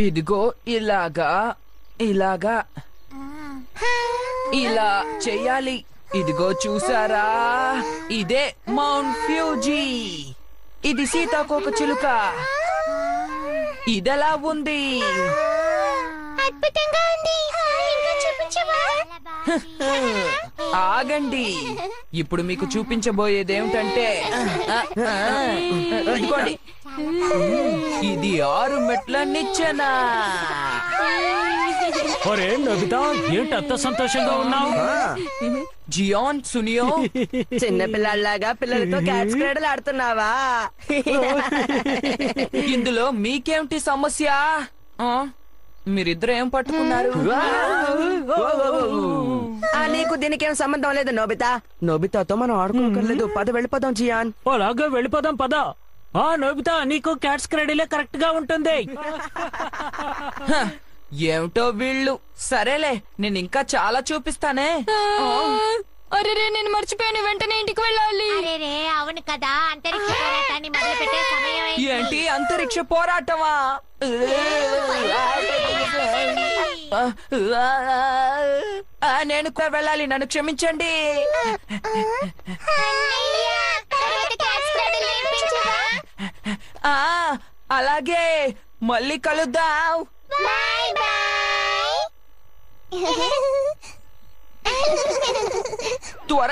ఇదిగో ఇలాగా ఇలాగా ఇలా చెయ్యాలి. ఇదిగో చూసారా, ఇదే మౌంట్ ఫ్యూజీ. ఇది సీతాకోక చిలుక. ఇదెలా ఉంది? అద్భుతంగా ఉంది. ఇంకా చూపించవా? ఆగండి, ఇప్పుడు మీకు చూపించబోయేది ఏమిటంటే ఇదిగోండి, ఇది 6 మెట్ల నిచ్చెన. ఒరే నోబితా, ఏంటి అంత సంతోషంగా ఉన్నావు? జియాన్, సునియో, చిన్న పిల్లల్లాగా పిల్లలతో క్యాట్స్ క్రీడలు ఆడుతున్నావా? ఇందులో మీకేమిటి సమస్య? ఆ? మీరిద్దరు ఏం పట్టుకున్నారు? నీకు దీనికేం సంబంధం లేదు నోబితా. నోబితాతో మనం ఆడుకోకర్లేదు. పద వెళ్ళిపోదాం జియాన్. అలాగే వెళ్ళిపోదాం పద. నోబితా, నీకు క్యాట్స్ క్రెడిలే కరెక్ట్ గా ఉంటుంది. ఏమిటో వీళ్ళు. సరేలే, నేను ఇంకా చాలా చూపిస్తానే. అరే నేను మర్చిపోయాను, వెంటనే ఇంటికి వెళ్ళాలి. అరే అవును కదా, అంతరిక్ష పోరాటాన్ని మొదలు పెట్టే సమయం అయింది. ఏంటి అంతరిక్ష పోరాటమా? నేను కూడా వెళ్ళాలి, నన్ను క్షమించండి. అన్నయ్య, తర్వాత క్యాట్స్ క్రీడలు నేర్పించవా? ఆ అలాగే, మళ్ళీ కలుద్దాం. Bye bye. త్వర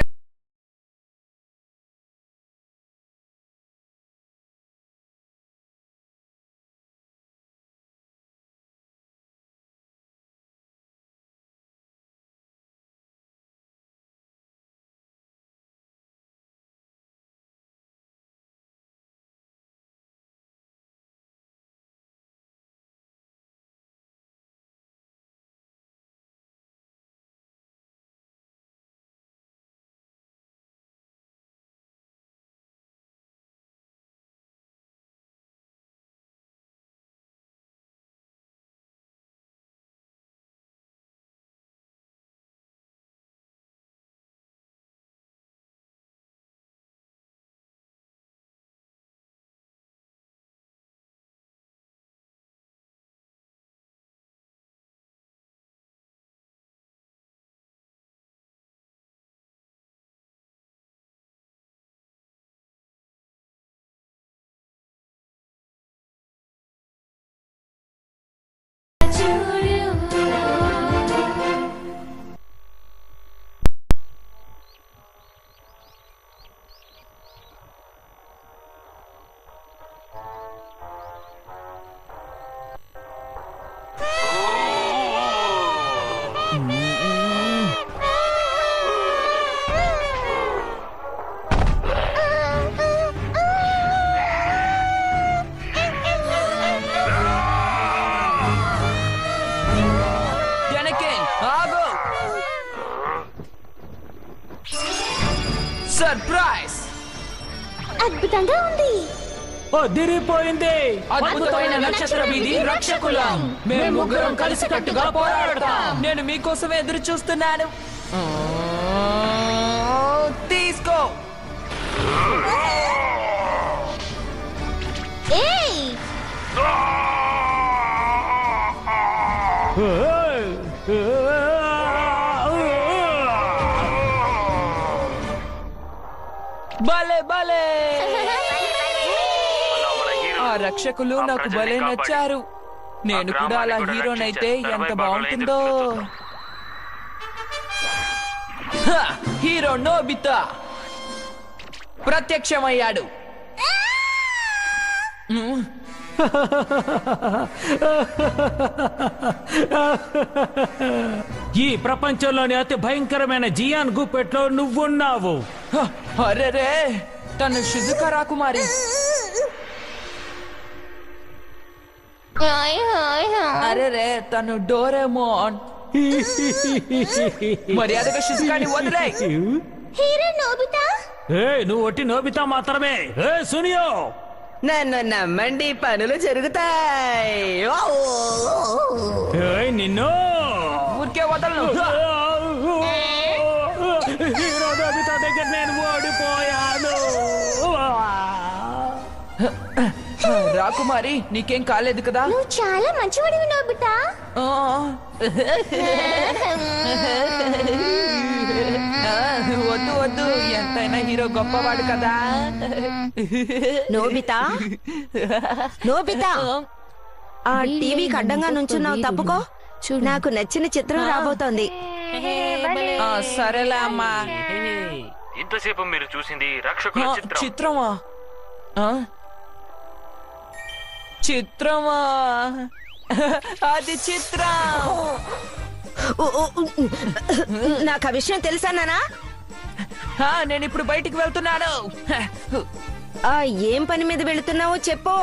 సర్ప్రైజ్! అద్భుతంగా ఉంది. అదిరిపోయింది. అద్భుతమైన నక్షత్ర వీధి రక్షకులం. మేము ముగ్గురం కలిసికట్టుగా పోరాడతాం. నేను మీకోసమే ఎదురు చూస్తున్నాను. తీసుకో. ఏయ్, భలే భలే! ఆ రక్షకులు నాకు భలే నచ్చారు. నేను కూడా అలా హీరోనైతే ఎంత బాగుంటుందో. హీరో నోబితా ప్రత్యక్షమయ్యాడు. ఈ ప్రపంచంలోని అతి భయంకరమైన జియాన్ గుప్పెట్లో నువ్వున్నావు. అరెరే, తను షిజుకా రాకుమారి. అరెరే, తను డోరేమోన్. మర్యాదగా షిజుకాని వదిలే. Hero Nobita. నువ్వు ఒట్టి నోబితా మాత్రమే. సునియో, నన్ను నమ్మండి, పనులు జరుగుతాయి. నిన్ను ఊరికే వదలను. హీరో నోబితా దగ్గర నేను ఓడిపోయాను. రాకుమారి నీకేం కాలేదు కదా? నువ్వు చాలా మంచివాడివి నోబితా. ఆ, వద్దు వద్దు, ఎంతైనా హీరో గొప్పవాడు కదా. నోబితా నోబితా ఆ టీవీకి అడ్డంగా నుంచున్నావు, తప్పుకో. నాకు నచ్చిన చిత్రం రాబోతోంది. ఆ, సరేలే అమ్మా. ఇంతసేపు మీరు చూసింది రక్షకుల ఆ, చిత్రం. చిత్రమా? ఆ? చిత్రమా? అది చిత్రం. నాకు ఆ విషయం తెలుసా నానా? నేను ఇప్పుడు బయటికి వెళ్తున్నాను. ఆ ఏం పని మీద వెళుతున్నావో చెప్పు.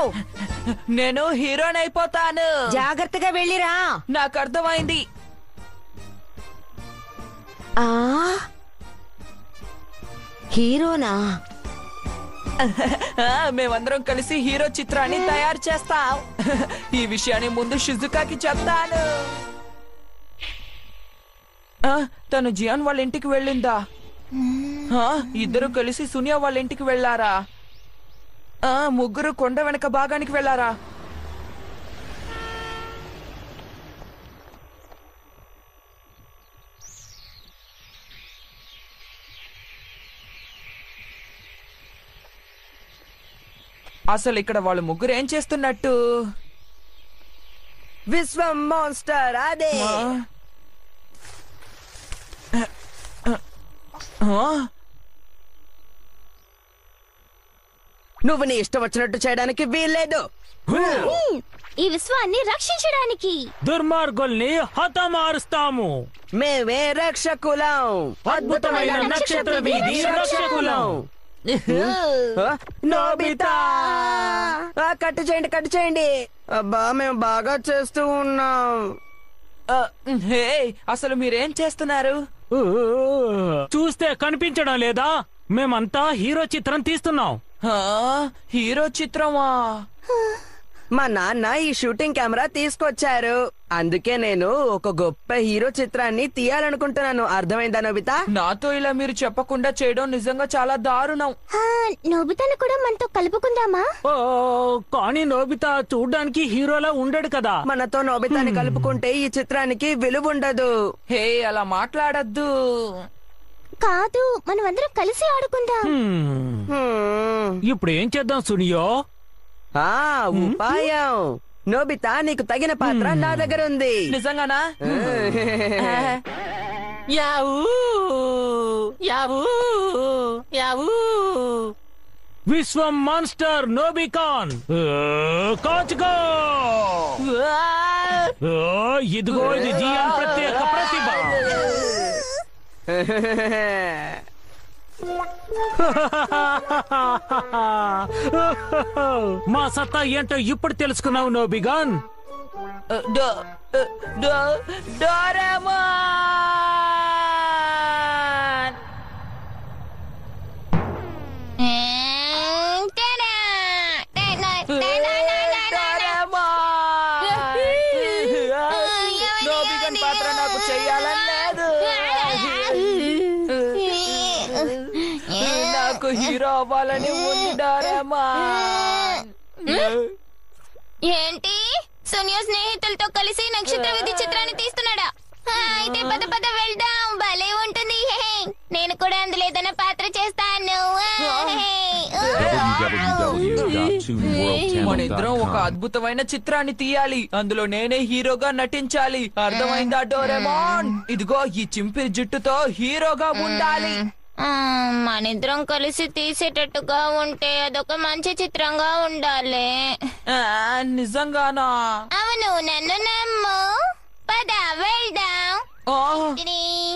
నేను హీరోని అయిపోతాను. జాగ్రత్తగా వెళ్ళిరా. నాకు అర్థమైంది. ఆ హీరోనా? మేమందరం కలిసి హీరో చిత్రాన్ని తయారు చేస్తాం. ఈ విషయాన్ని ముందు షిజుకాకి చెప్తాను. తను జియాన్ వాళ్ళ ఇంటికి వెళ్ళిందా? ఇద్దరు కలిసి సునియా వాళ్ళ ఇంటికి వెళ్ళారా? ముగ్గురు కొండ వెనక భాగానికి వెళ్ళారా? అసలు ఇక్కడ వాళ్ళు ముగ్గురు ఏం చేస్తున్నట్టు? విశ్వం మాన్స్టర్ అదే. నువ్వు నీ ఇష్టం వచ్చినట్టు చేయడానికి వీల్లేదు. ఈ విశ్వాన్ని రక్షించడానికి దుర్మార్గుల్ని హతమారుస్తాము. మేమే రక్షకులం. అద్భుతమైన నక్షత్ర వీధి రక్షకులం. నోబితా కట్టు చేయండి, కట్టు చేయండి. అబ్బా మేము బాగా చేస్తూ ఉన్నాం. హే, అసలు మీరేం చేస్తున్నారు? చూస్తే కనిపించడం లేదా? మేమంతా హీరో చిత్రం తీస్తున్నాం. హీరో చిత్రమా? మా నాన్న ఈ షూటింగ్ కెమెరా తీసుకొచ్చారు. అందుకే నేను ఒక గొప్ప హీరో చిత్రాన్ని తీయాలనుకుంటున్నాను. అర్థమైందా నోబితా? నాతో ఇలా మీరు చెప్పకుండా చేయడం నిజంగా చాలా దారుణం. నోబితాను కూడా మనతో కలుపుకుందామా? ఓ, కానీ నోబితా చూడ్డానికి హీరోలా ఉండడు కదా. మనతో నోబితాని కలుపుకుంటే ఈ చిత్రానికి విలువ ఉండదు. హే, అలా మాట్లాడద్దు. కాదు, మనం అందరం కలిసి ఆడుకుందాం. ఇప్పుడు ఏం చేద్దాం సునియో? ఉపాయం. నోబితా నీకు తగిన పాత్ర నా దగ్గర ఉంది. నిజంగానా? యావూ యావూ యావూ. విశ్వం మాన్స్టర్ నోబికాన్ కాచుకో. ఇదిగో ఇది జియాన్ ప్రత్యేక ప్రతిభ. మా సత్తా ఏంటో ఇప్పుడు తెలుసుకున్నావు నోబిగాన్. డోరేమాన్! నోబిగన్ పాత్ర నాకు చెయ్యాలని లేదు. నాకు హీరో అవ్వాలని ఉంది డోరేమాన్. ఏంటి, సోనియా స్నేహితులతో కలిసి నక్షత్ర విధి చిత్రాన్ని తీస్తున్నాడా? అయితే పద పద వెళ్దాం, భలే ఉంటుంది. నేను కూడా అందులో ఏదైనా పాత్ర చేస్తాను. మనిద్దరం ఒక అద్భుతమైన చిత్రాన్ని తీయాలి. అందులో నేనే హీరోగా నటించాలి. అర్థమైందా డోరేమాన్? ఇదిగో ఈ చింపిరి జుట్టుతో హీరోగా ఉండాలి. మనిద్దరం కలిసి తీసేటట్టుగా ఉంటే అదొక మంచి చిత్రంగా ఉండాలి. నిజంగానా? అవును, నన్ను నమ్ము. పద వెళ్దాం.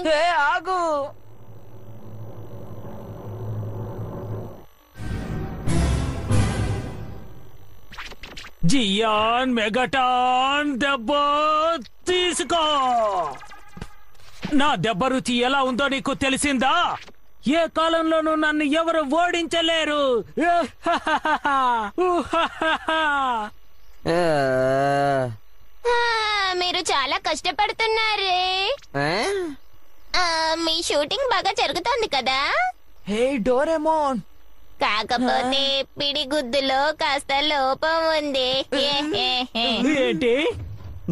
హే, ఆగు. జియాన్ మెగాటాన్ దెబ్బ తీసుకో. నా దెబ్బ రుచి ఎలా ఉందో నీకు తెలిసిందా? ఏ కాలంలోనూ నన్ను ఎవరు ఓడించలేరు. మీరు చాలా కష్టపడుతున్నారే. మీ షూటింగ్ బాగా జరుగుతోంది కదా? హే డోరేమాన్, కాకపోతే పిడిగుద్దులో కాస్త లోపం ఉంది. ఏంటి?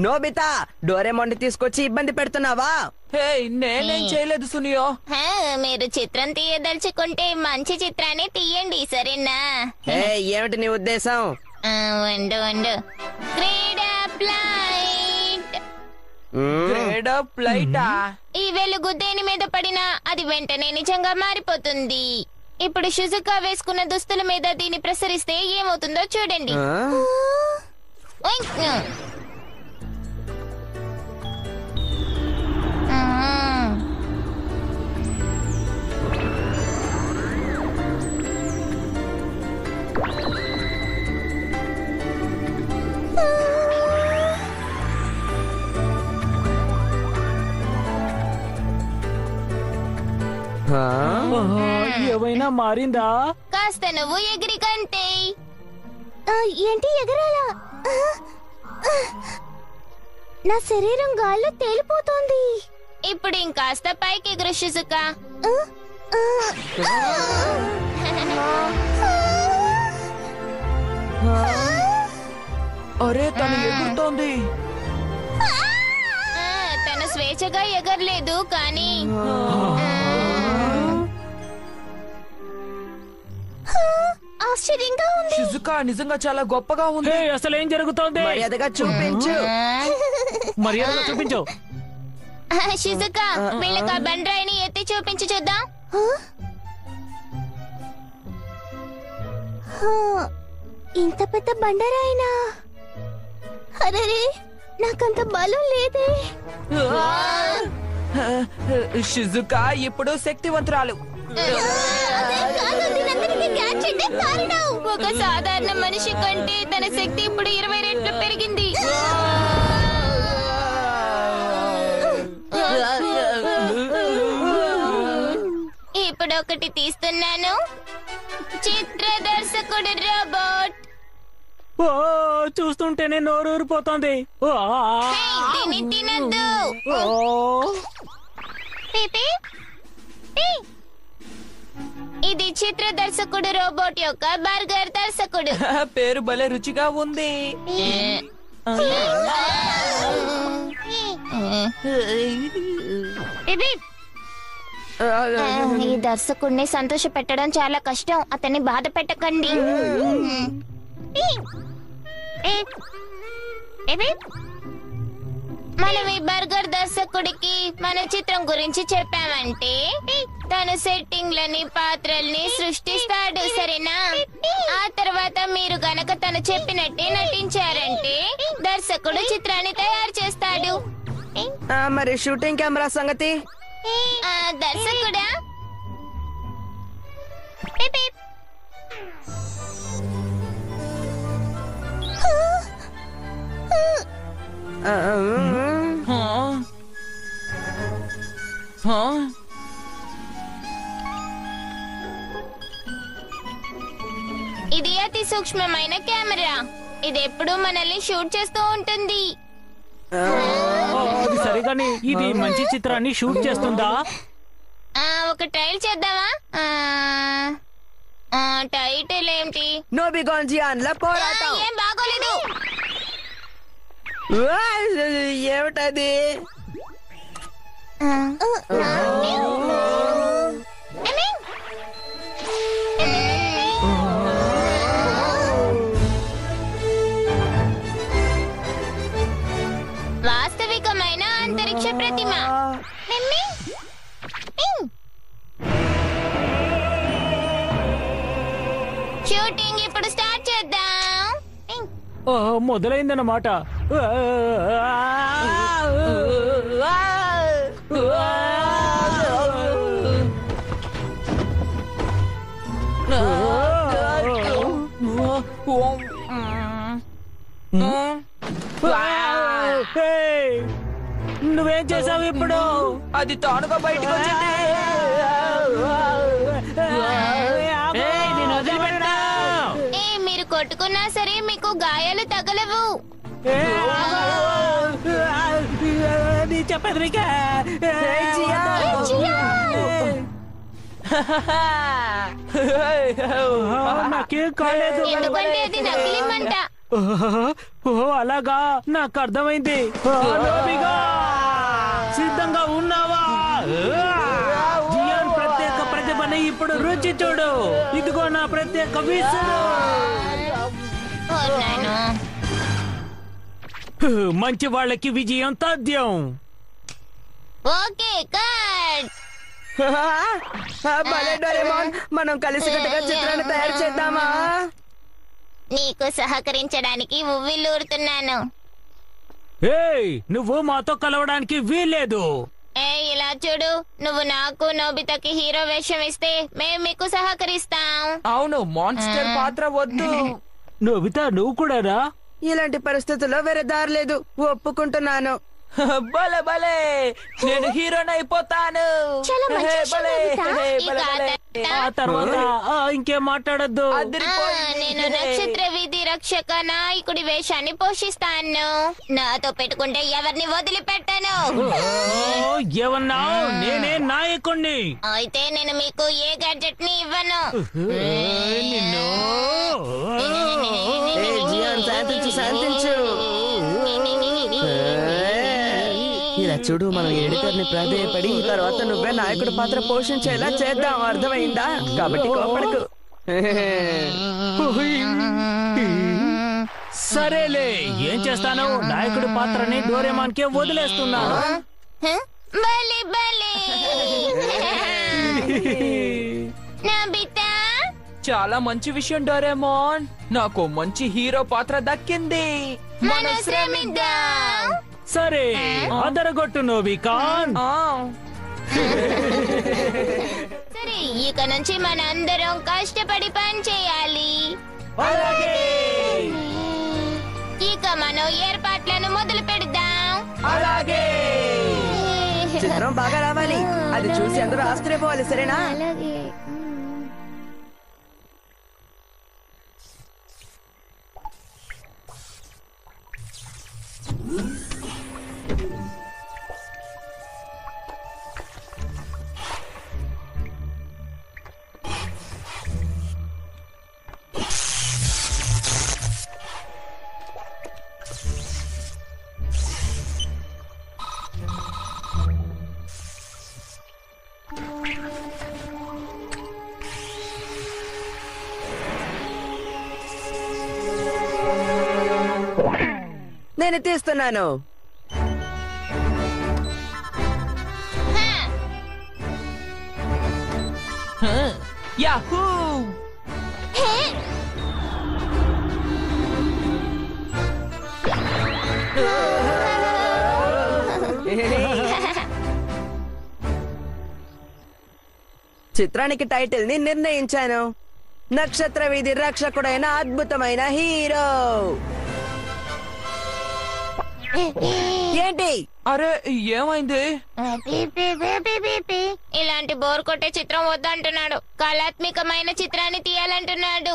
నోబితా, డోరేమోన్ తీసుకొచ్చి ఇబ్బంది పెడుతున్నావా? హే నేనేం చేయలేదు సునియో. హా, మీరు చిత్రం తీయదలుచుకుంటే మంచి చిత్రాన్ని తీయండి, సరేనా? ఏ ఏమిటి నీ ఉద్దేశం? ఉండు క్రీడా ఫ్లైట్. Grade up లైటా? ఈ వెలుగు దేని మీద పడినా అది వెంటనే నిజంగా మారిపోతుంది. ఇప్పుడు షుజుకా వేసుకున్న దుస్తుల మీద దీన్ని ప్రసరిస్తే ఏమవుతుందో చూడండి. ఆ? ఓయ్. ఆ? ఏమైనా మారిందా? కాస్త నువ్వు ఎగిరి కంటే. ఏంటి ఎగరాలా? నా శరీరం గాల్లో తేలిపోతోంది. ఇప్పుడు ఇంకాస్త పైకి ఎగురు షిజుకా. అరే తను ఎగురుతోంది. తను స్వేచ్ఛగా ఎగరలేదు కానీ ఆశ్చర్యంగా ఉంది. షిజుకా నిజంగా చాలా గొప్పగా ఉంది. అసలు ఏం జరుగుతోంది? మర్యాదగా చూపించు. మర్యాదగా చూపించు. షిజుకా, వీళ్ళకి ఆ బండరాయిని ఎత్తి చూపించి చూద్దాం. ఇంత పెద్ద బండరాయినా? అరే, నాకంత బలం లేదే. షిజుకా ఇప్పుడు శక్తివంతురాలు. ఒక సాధారణ మనిషి కంటే తన శక్తి ఇప్పుడు 20 రెట్లు పెరిగింది. ఇప్పుడు ఒకటి తీస్తున్నాను. చిత్ర దర్శకుడు రోబోట్. ఓ చూస్తుంటేనే నోరూరిపోతోంది. దీన్ని తినద్దు. PP, P. ఇది చిత్ర దర్శకుడు రోబోట్ యొక్క బర్గర్ దర్శకుడు. పేరు భలే రుచిగా ఉంది. పీపీ. ఈ దర్శకుడిని సంతోష పెట్టడం చాలా కష్టం. అతన్ని బాధ పెట్టకండి. మనం ఈ బర్గర్ దర్శకుడికి మన చిత్రం గురించి చెప్పామంటే తను సెట్టింగ్లని పాత్రల్ని సృష్టిస్తాడు, సరేనా? ఆ తర్వాత మీరు గనక తను చెప్పినట్టే నటించారంటే దర్శకుడు చిత్రాన్ని తయారు చేస్తాడు. మరి షూటింగ్ కెమెరా సంగతి? దర్శకుడా? ఆ, ఇది అతి సూక్ష్మమైన కెమెరా. ఇది ఎప్పుడూ మనల్ని షూట్ చేస్తూ ఉంటుంది. అది సరిగాని ఇది మంచి చిత్రాన్ని షూట్ చేస్తుందా? ఒక ట్రయల్ చేద్దామా? టైటిల్ ఏంటి? నోబిగాన్జియాన్ల పోరాటం. ఏం బాగోలేదు. ఏమిటది? వాస్తవికమైన అంతరిక్ష ప్రతిమ. షూటింగ్ ఇప్పుడు స్టార్ట్ చేద్దాం. మొదలైందన్నమాట. నువ్వేం చేసావు ఇప్పుడు? అది తానుగా బయటకు వచ్చింది. మీరు కొట్టుకున్నా సరే మీకు గాయాలు తగలవు. చెప్పేది నాకేం కాలేదు. ఎందుకంటే అది నకిలీ మంట. ఓ అలాగా, నాకు అర్థమైంది. నోబిగా, సిద్ధంగా ఉన్నావా? జియాన్ ప్రత్యేక ప్రతిభని ఇప్పుడు రుచి చూడు. ఇదిగో నా ప్రత్యేక విసురు. ఓ నాయనా. మంచి వాళ్ళకి విజయం తథ్యం. Okay cut. భలే డోరేమోన్, మనం కలిసికట్టుగా చిత్రాన్ని తయారు చేద్దామా? నీకు సహకరించడానికి ఉవ్విల్లూరుతున్నాను. ఏయ్, నువ్వు మాతో కలవడానికి వీల్లేదు. ఇలా చూడు, నువ్వు నాకు నోబితకి హీరో వేషం ఇస్తే మేము మీకు సహకరిస్తాం. అవును, మాన్స్టర్ పాత్ర వద్దు. నోబితా, నువ్వు కూడారా? ఇలాంటి పరిస్థితుల్లో వేరే దారి లేదు, ఒప్పుకుంటున్నాను. భలే భలే, నేను హీరోని అయిపోతాను. చాలా మంచి హే, విషయం, భలే, నోబితా. హే, ఇక భలే, భలే. ఆ తర్వాత ఇంకేం మాట్లాడద్దు. అదిరిపోయింది. నేను నక్షత్ర వీధి రక్షక నాయకుడి వేషాన్ని పోషిస్తాను. నాతో పెట్టుకుంటే ఎవరిని వదిలిపెట్టను. ఏమన్నావు? నేనే నాయకుణ్ణి. అయితే నేను మీకు ఏ గ్యాడ్జెట్ ని ఇవ్వను. నిన్ను ఏ జియాన్, శాంతించు శాంతించు. ఇలా చూడు, మనం ఎడిటర్ని ప్రాధేయపడి తర్వాత నువ్వే నాయకుడి పాత్ర పోషించేలా చేద్దాం, అర్థమైందా? కాబట్టి కోపడకు. సరేలే, ఏం చేస్తాను? నాయకుడి పాత్రని డోరేమాన్ కే వదిలేస్తున్నాను. బలి బలి. నోబితా, చాలా మంచి విషయం డోరేమోన్, నాకు మంచి హీరో పాత్ర దక్కింది. మనం శ్రమిద్దాం. సరే, అదరగొట్టు నోబికాన్. ఆ, సరే, ఇక నుంచి మనందరం కష్టపడి పని చేయాలి. అలాగే ఇక మనం ఏర్పాట్లను మొదలు పెడదాం. అలాగే. చిత్రం బాగా రావాలి, అది చూసి అందరూ ఆశ్చర్యపోవాలి, సరేనా? అలాగే. నేను తీస్తున్నాను. యాహూ. చిత్రానికి టైటిల్ ని నిర్ణయించాను, నక్షత్ర వీధి రక్షకుడైన అద్భుతమైన హీరో. ఏంటి? అరే, ఏమైంది? ఇలాంటి బోర్ కొట్టే చిత్రం వద్దంటున్నాడు. కళాత్మకమైన చిత్రాన్ని తీయాలంటున్నాడు.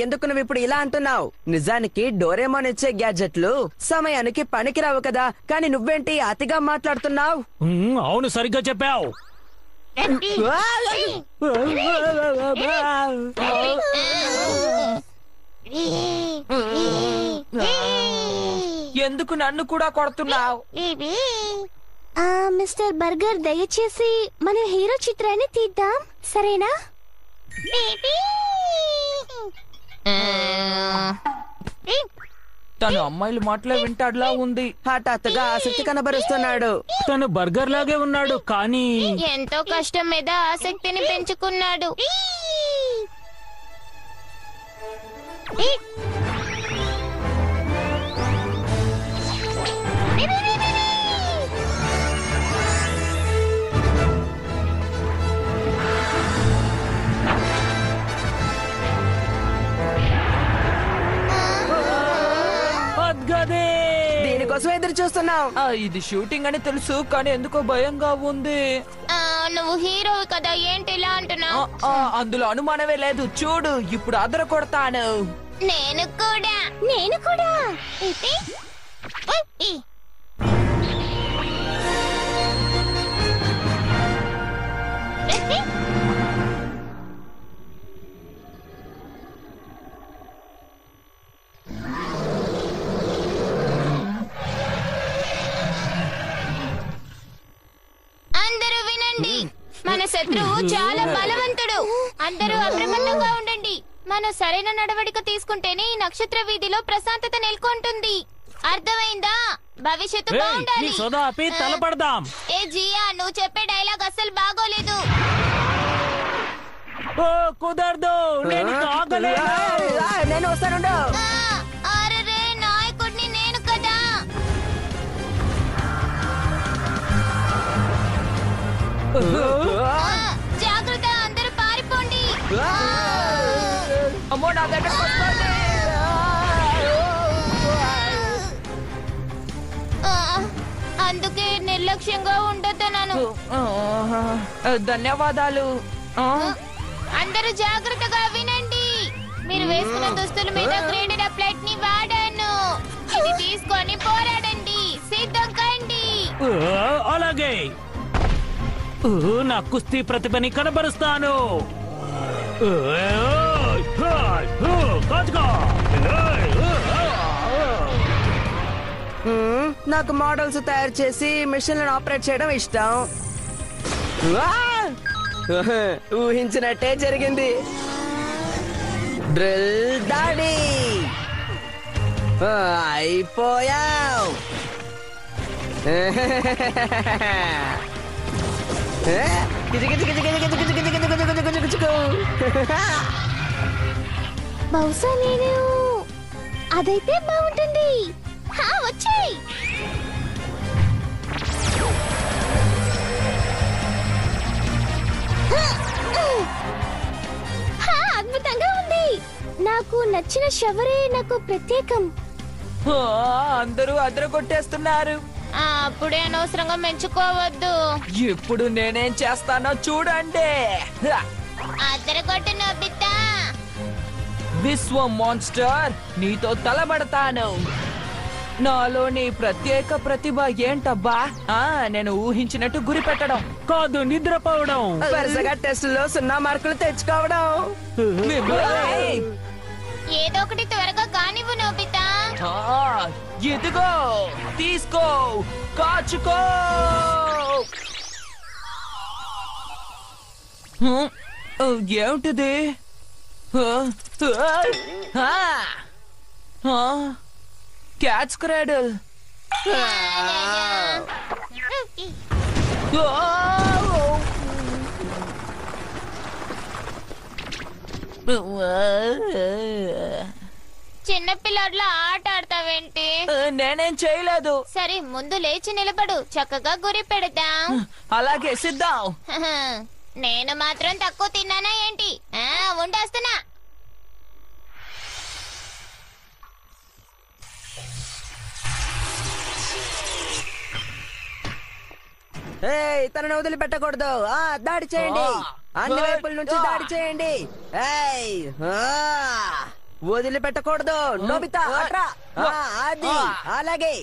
ఎందుకు నువ్వు ఇప్పుడు ఇలా అంటున్నావు? నిజానికి డోరేమోన్ ఇచ్చే గ్యాడ్జెట్లు సమయానికి పనికిరావు కదా, కానీ నువ్వేంటి అతిగా మాట్లాడుతున్నావు? అవును, సరిగ్గా చెప్పావు. ఎందుకు నన్ను కూడా కొడుతున్నావు? మిస్టర్ బర్గర్, దయచేసి మనం హీరో చిత్రాన్ని తీద్దాం, సరేనా? తను అమ్మాయిల మాటలే వింటాడులా ఉంది. హఠాత్తుగా ఆసక్తి కనబరుస్తున్నాడు. తను బర్గర్ లాగే ఉన్నాడు, కానీ ఎంతో కష్టం మీద ఆసక్తిని పెంచుకున్నాడు. దీనికోసం ఎదురు చూస్తున్నావు. ఇది షూటింగ్ అని తెలుసు, కానీ ఎందుకో భయంగా ఉంది. నువ్వు హీరోవి కదా, ఏంటి ఇలా అంటున్నావు? అందులో అనుమానమే లేదు. చూడు, ఇప్పుడు అదర కొడతాను. నేను కూడా. నేను కూడా. శత్రువు చాలా బలవంతుడు. అందరూ అప్రమత్తంగా ఉండండి. మనం సరైన నడవడిక తీసుకుంటేనే ఈ నక్షత్ర వీధిలో ప్రశాంతత నెలకొంటుంది. అర్థమైందా? భవిష్యత్తు ఏయ్, నీ బాగుండాలి. సోదా ఆపి తలపడదాం. ఏ జియా, నువ్వు చెప్పే డైలాగ్ అస్సలు బాగోలేదు. ఓ కుదరదు, నేను ఆగలేను. నేను వస్తానుండు. అరే నాయకుడిని నేను కదా. జాగ్రత్త, అందరూ పారిపోండి. అమ్మో నా దగ్గరకు వస్తోంది. అందుకే నిర్లక్ష్యంగా ఉండొద్దన్నాను. ధన్యవాదాలు. అందరూ జాగ్రత్తగా వినండి. మీరు వేసుకున్న దుస్తుల మీద గ్రేడెడ్ అప్లైట్ ని వాడాను. ఇది తీసుకొని పోరాడండి. సిద్ధం కండి. అలాగే నా కుస్తీ ప్రతిభని కనబరుస్తాను. నాకు మోడల్స్ తయారు చేసి మిషన్లను ఆపరేట్ చేయడం ఇష్టం. వా! ఊహించినట్టే జరిగింది. డ్రిల్ దాడి అయిపోయావు. బహుశా నేను అదైతే బాగుంటుంది. వచ్చేయ్. అద్భుతంగా ఉంది. నాకు నచ్చిన షవరే నాకు ప్రత్యేకం. అందరూ అదరగొట్టేస్తున్నారు. అప్పుడే అనవసరంగా మెచ్చుకోవద్దు. ఇప్పుడు నేనేం చేస్తానో చూడండి. అద్దరగొట్టు నోబితా. విశ్వ మాన్స్టర్, నీతో తలబడతాను. నాలోని ప్రత్యేక ప్రతిభ ఏంటబ్బా? నేను ఊహించినట్టు గురి పెట్టడం కాదు, నిద్రపోవడం. వరుసగా టెస్టులో 0 మార్కులు తెచ్చుకోవడం. ఏదో ఒకటి త్వరగా కానివ్వు నోబితా. ఇదిగో తీసుకో, కాచుకో. ఏమిటిది? Catch cradle. చిన్న పిల్లాడ్లా ఆట ఆడతావేంటి? నేనేం చేయలేదు. సరే, ముందు లేచి నిలబడు. చక్కగా గురి పెడదాం. అలాగే సిద్ధం. నేను మాత్రం తక్కువ తిన్నానా ఏంటి? ఉండేస్తున్నా. తనను వదిలిపెట్టకూడదు. దాడి చేయండి. అన్ని వైపుల నుంచి దాడి చేయండి. వదిలిపెట్టకూడదు. నోబితా అట్రా. అది అలాగే.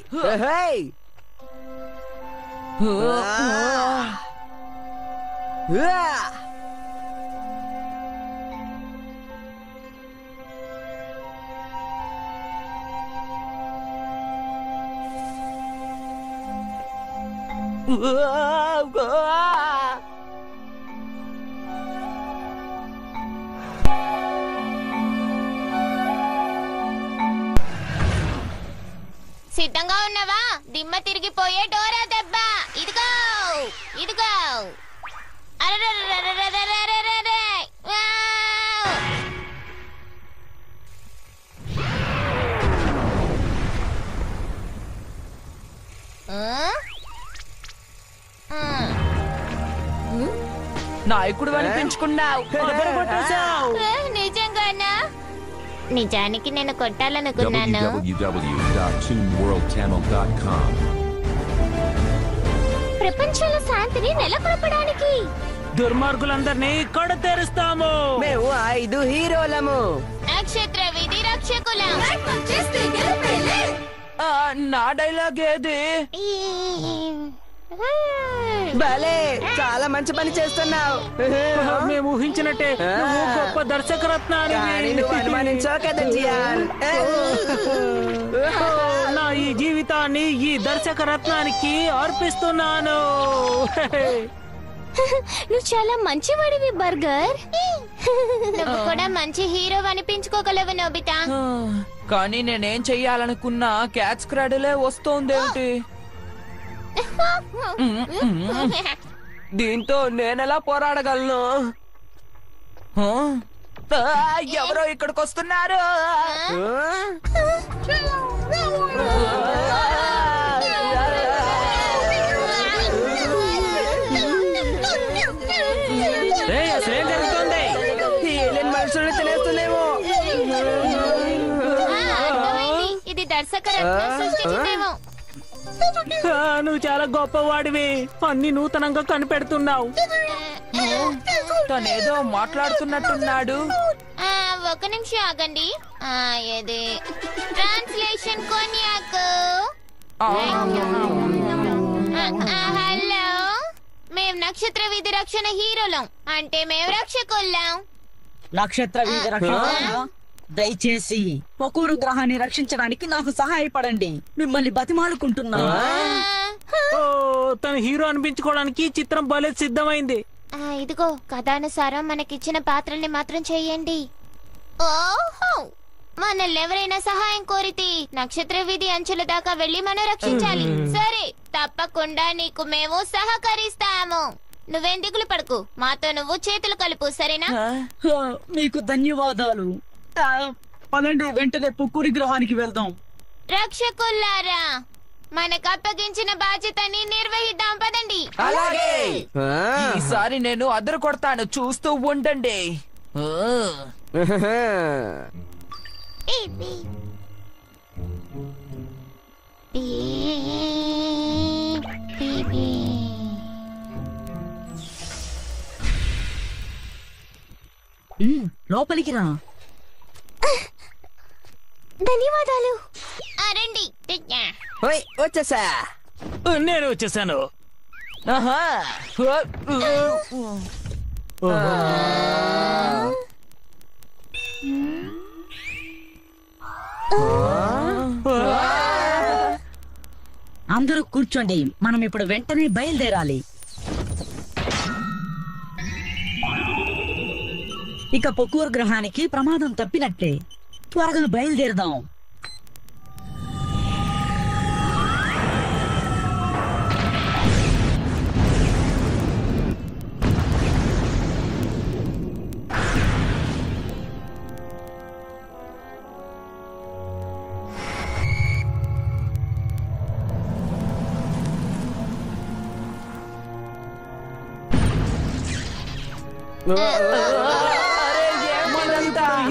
సిద్ధంగా ఉన్నావా? దిమ్మ తిరిగిపోయే డోరా దెబ్బ. ఇదిగో ఇదిగో. అరెరెరెరెరెరెరెరెరెరె. వావ్! నాయకుడు అనిపించుకున్నావు. నిజంగానా? నిజానికి నేను కొట్టాలనుకున్నాను. www.toonworldchannel.com ప్రపంచంలో శాంతిని నెలకొల్పడానికి దుర్మార్గులందరినీ కడతెరుస్తాము. మేము 5 హీరోలము. నక్షత్ర విధి రక్షకులం. నా డైలాగ్ ఏది? భలే, చాలా మంచి పని చేస్తున్నావు. మేము ఊహించినట్టే నువ్వు గొప్ప కానీ దర్శకరత్నానివి. నువ్వు అనుమానించావు కదా జియాన్. నా ఈ జీవితాన్ని ఈ దర్శక రత్నానికి అర్పిస్తున్నాను. నువ్వు చాలా మంచివాడివి బర్గర్. నువ్వు కూడా మంచి హీరో అనిపించుకోగలవు నోబితా. కానీ నేనేం చెయ్యాలనుకున్నా క్యాచ్ క్రాడలే వస్తోందేమిటి? దీంతో నేనెలా పోరాడగలను? ఆ? ఎవరో ఇక్కడికి వస్తున్నారు. ఏయ్, అసలేం జరుగుతోంది? మనుషుల్ని తినేస్తుందేమో. అర్థమైంది. ఇది దర్శక రత్నం సృష్టించిందేమో. నువ్వు చాలా గొప్పవాడివి, అన్ని నూతనంగా కనిపెడుతున్నావు. తనేదో మాట్లాడుతున్నట్టున్నాడు. ఒక నిమిషం ఆగండి. ఇది ట్రాన్స్లేషన్ కొనియాక్. హలో, మేము నక్షత్ర వీధి రక్షణ హీరోలం. అంటే మేము రక్షకుల్లాం. నక్షత్ర వీధి రక్షణ, దయచేసి పొకూరు గ్రహాన్ని రక్షించడానికి నాకు సహాయపడండి, మిమ్మల్ని బతిమాలుకుంటున్నాను. ఓ, తన హీరో అనిపించుకోవడానికి ఈ చిత్రం భలే సిద్ధమైంది. ఇదిగో కథానుసారం మనకిచ్చిన పాత్రల్ని మాత్రం చెయ్యండి. ఓహో, మనల్ని ఎవరైనా సహాయం కోరితే నక్షత్ర వీధి అంచుల దాకా వెళ్లి మనం రక్షించాలి. సరే, తప్పకుండా నీకు మేము సహకరిస్తాము. నువ్వేం దిగులు పడకు, మాతో నువ్వు చేతులు కలుపు, సరేనా? మీకు ధన్యవాదాలు. పదండి, వెంటనే పొకూరు గ్రహానికి వెళ్దాం. రక్షకుల్లారా, మనకు అప్పగించిన బాధ్యతని నిర్వహిద్దాం, పదండి. అలాగే, ఈసారి నేను అదరు కొడతాను, చూస్తూ ఉండండి. లోపలికి రా. ధన్యవాదాలు. రండి. ఓయ్, వచ్చేసా. నేను వచ్చేసాను. ఆహా. అందరూ కూర్చోండి, మనం ఇప్పుడు వెంటనే బయలుదేరాలి. ఇక పొకూరు గ్రహానికి ప్రమాదం తప్పినట్లే, త్వరగా బయలుదేరదాం.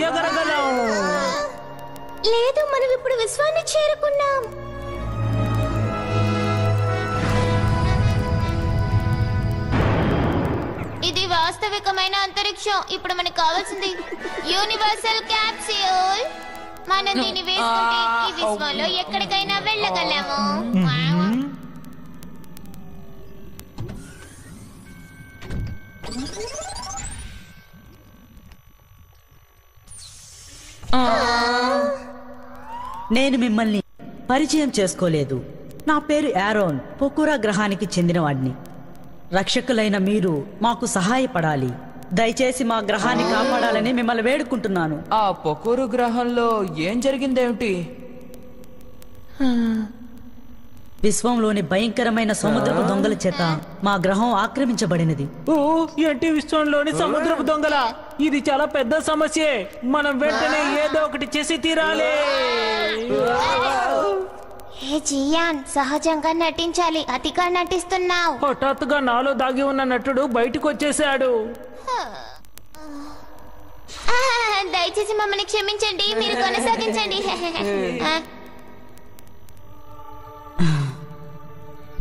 ఎగరగలం. లేదు, మనం ఇప్పుడు విశ్వాన్ని చేరుకున్నాం. ఇది వాస్తవికమైన అంతరిక్షం. ఇప్పుడు మనకు కావాల్సింది యూనివర్సల్ క్యాప్సూల్. మనం దీన్ని వేసుకుంటే ఈ విశ్వంలో ఎక్కడికైనా వెళ్ళగలము. నేను మిమ్మల్ని పరిచయం చేసుకోలేదు. నా పేరు యారోన్, పొకూరా గ్రహానికి చెందినవాడిని. రక్షకులైన మీరు మాకు సహాయపడాలి. దయచేసి మా గ్రహాన్ని కాపాడాలని మిమ్మల్ని వేడుకుంటున్నాను. ఆ పొకూరు గ్రహంలో ఏం జరిగిందేమిటి? విశ్వంలోని భయంకరమైన సముద్రపు దొంగల చేత మా గ్రహం ఆక్రమించబడినది. ఓ, ఏంటి విశ్వంలోని సముద్రపు దొంగల? ఇది చాలా పెద్ద సమస్యే. మనం వెంటనే ఏదో ఒకటి చేసి తీరాలి. ఏ జియాన్, సహజంగా నటించాలి, అతిగా నటిస్తున్నావు. హఠాత్తుగా నాలో దాగి ఉన్న నటుడు బయటకు వచ్చేసాడు. దయచేసి మమ్మల్ని క్షమించండి, మీరు కొనసాగించండి.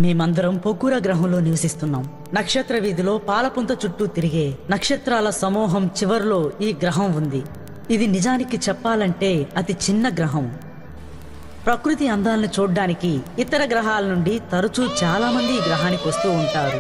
మేమందరం పొకూరా గ్రహంలో నివసిస్తున్నాం. నక్షత్ర వీధిలో పాలపుంత చుట్టూ తిరిగే నక్షత్రాల సమూహం చివర్లో ఈ గ్రహం ఉంది. ఇది నిజానికి చెప్పాలంటే అతి చిన్న గ్రహం. ప్రకృతి అందాలను చూడ్డానికి ఇతర గ్రహాల నుండి తరచూ చాలా మంది ఈ గ్రహానికి వస్తూ ఉంటారు.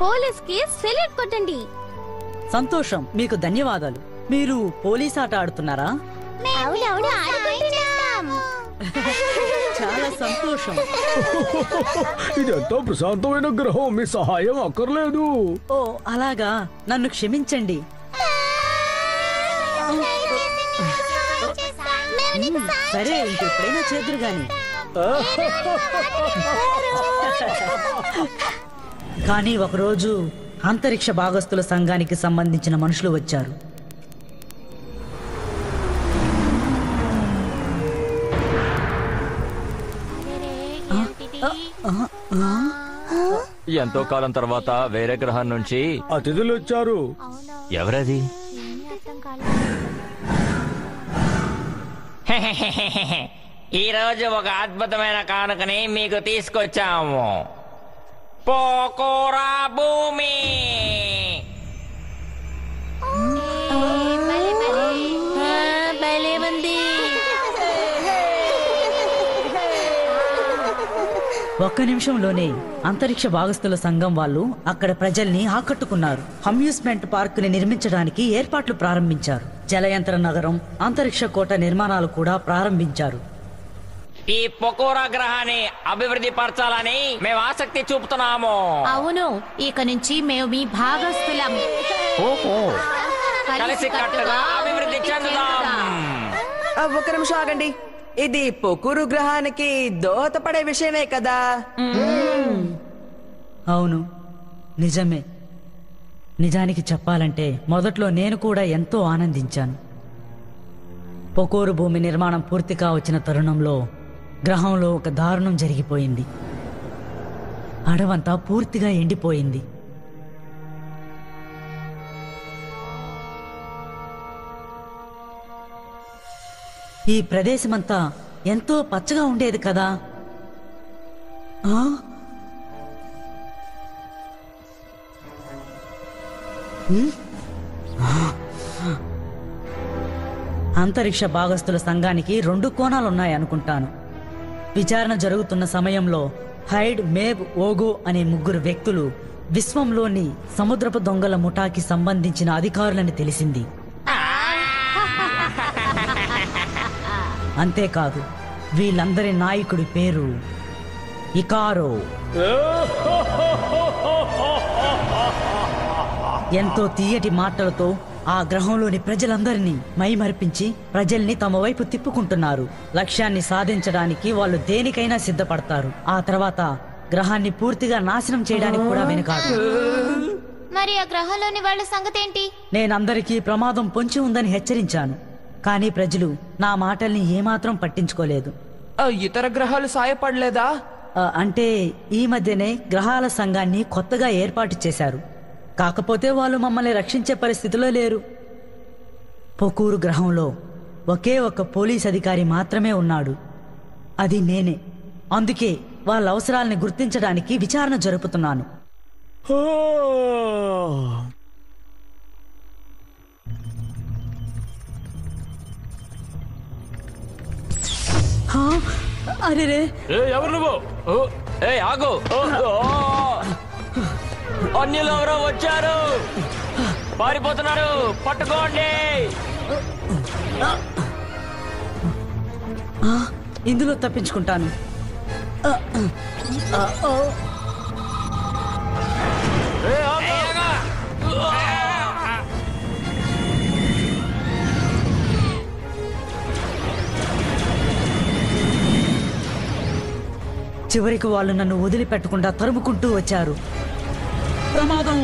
పోలీస్ కి సెల్యూట్ కొట్టండి. సంతోషం, మీకు ధన్యవాదాలు. మీరు పోలీస్ ఆట ఆడుతున్నారా? అవునవును, ఆడుకుంటున్నాం. చాలా సంతోషం. ఇదెంతో ప్రశాంతమైన గ్రహం, మీ సహాయం అక్కర్లేదు. ఓ అలాగా, నన్ను క్షమించండి. సరే, ఇంకెప్పుడైనా చేదురు గాని. కానీ ఒకరోజు అంతరిక్ష భాగస్తుల సంఘానికి సంబంధించిన మనుషులు వచ్చారు. ఎంతో కాలం తర్వాత వేరే గ్రహం నుంచి అతిథులు వచ్చారు. ఎవరది? ఈ రోజు ఒక అద్భుతమైన కానుకని మీకు తీసుకొచ్చాము. పోకోరా భూమి. భలే ఉంది. ఒక్క నిమిషంలోనే అంతరిక్ష భాగస్తుల సంఘం వాళ్ళు అక్కడ ప్రజల్ని ఆకట్టుకున్నారు. అమ్యూస్మెంట్ పార్క్ ని నిర్మించడానికి ఏర్పాట్లు ప్రారంభించారు. జలయంత్ర నగరం, అంతరిక్ష కోట నిర్మాణాలు కూడా ప్రారంభించారు. ఈ పొకోరా గ్రహాన్ని అభివృద్ధి పరచాలని మేము ఆసక్తి చూపుతున్నాము. అవును, ఇక నుంచి మేము మీ భాగస్థులం. కలిసి కట్టుగా అభివృద్ధి చెందుదాం. ఒక్క నిమిషం ఆగండి. ఇది పొకురు గ్రహానికి దోహదపడే విషయమే కదా? అవును, నిజమే. నిజానికి చెప్పాలంటే మొదట్లో నేను కూడా ఎంతో ఆనందించాను. పొకోరు భూమి నిర్మాణం పూర్తిగా వచ్చిన తరుణంలో గ్రహంలో ఒక దారుణం జరిగిపోయింది. అడవంతా పూర్తిగా ఎండిపోయింది. ఈ ప్రదేశమంతా ఎంతో పచ్చగా ఉండేది కదా. అంతరిక్ష భాగస్తుల సంఘానికి 2 కోణాలున్నాయి అనుకుంటాను. విచారణ జరుగుతున్న సమయంలో హైడ్, మేబ్, ఓగో అనే 3 వ్యక్తులు విశ్వంలోని సముద్రపు దొంగల ముఠాకి సంబంధించిన అధికారులని తెలిసింది. అంతేకాదు, వీళ్ళందరి నాయకుడి పేరు ఇకారో. ఎంతో తీయటి మాటలతో ఆ గ్రహంలోని ప్రజలందరినీ మైమరిపించి ప్రజల్ని తమ వైపు తిప్పుకుంటున్నారు. లక్ష్యాన్ని సాధించడానికి వాళ్ళు దేనికైనా సిద్ధపడతారు. ఆ తర్వాత గ్రహాన్ని పూర్తిగా నాశనం చేయడానికి కూడా వెనుకాడు. మరి ఆ గ్రహంలోని వాళ్ళ సంగతి ఏంటి? నేనందరికీ ప్రమాదం పొంచి ఉందని హెచ్చరించాను, కానీ ప్రజలు నా మాటల్ని ఏమాత్రం పట్టించుకోలేదు. ఇతర గ్రహాలు సాయపడలేదా? అంటే ఈ మధ్యనే గ్రహాల సంఘాన్ని కొత్తగా ఏర్పాటు చేశారు. కాకపోతే వాళ్ళు మమ్మల్ని రక్షించే పరిస్థితిలో లేరు. పొకూరు గ్రహంలో ఒకే ఒక్క పోలీస్ అధికారి మాత్రమే ఉన్నాడు. అది నేనే. అందుకే వాళ్ళ అవసరాలని గుర్తించడానికి విచారణ జరుపుతున్నాను. అరే, ఎవరు నువ్వు? ఆగు! అన్యులు ఎవరో వచ్చారు, పారిపోతున్నారు, పట్టుకోండి. ఇందులో తప్పించుకుంటాను. చివరికి వాళ్ళు నన్ను వదిలిపెట్టకుండా తరుముకుంటూ వచ్చారు. ప్రమాదం!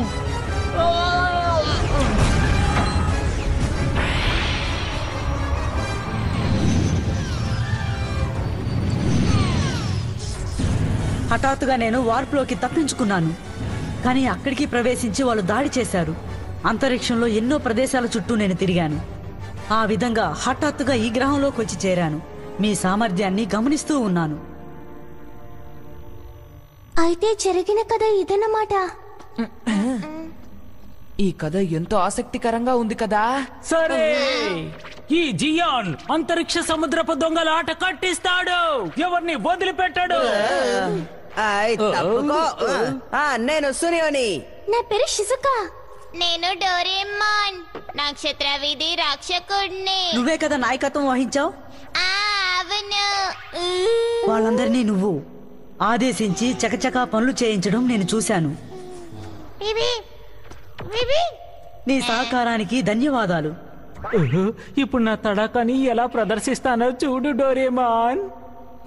హఠాత్తుగా నేను వార్పులోకి తప్పించుకున్నాను. కానీ అక్కడికి ప్రవేశించి వాళ్ళు దాడి చేశారు. అంతరిక్షంలో ఎన్నో ప్రదేశాల చుట్టూ నేను తిరిగాను. ఆ విధంగా హఠాత్తుగా ఈ గ్రహంలోకి వచ్చి చేరాను. మీ సామర్థ్యాన్ని గమనిస్తూ ఉన్నాను. అయితే జరిగిన కథ ఇదన్నమాట. ఈ కథ ఎంతో ఆసక్తికరంగా ఉంది కదా. సరే, ఈ జియాన్ అంతరిక్ష సముద్రపు దొంగల ఆట కట్టిస్తాడు, ఎవరిని వదిలిపెట్టాడు. తప్పుకో. నేను సునియోని. నా పేరు షిజుకా. నేను డోరేమాన్ నక్షత్ర వీధి రక్షకుడిని. నువ్వే కదా నాయకత్వం వహించావు. ఆ, అవును. వాళ్ళందరినీ నువ్వు ఆదేశించి చకచకా పనులు చేయించడం నేను చూశాను. BB, BB. నీ సహకారానికి ధన్యవాదాలు. ఇప్పుడు నా తడాకాని ఎలా ప్రదర్శిస్తానో చూడు డోరేమాన్.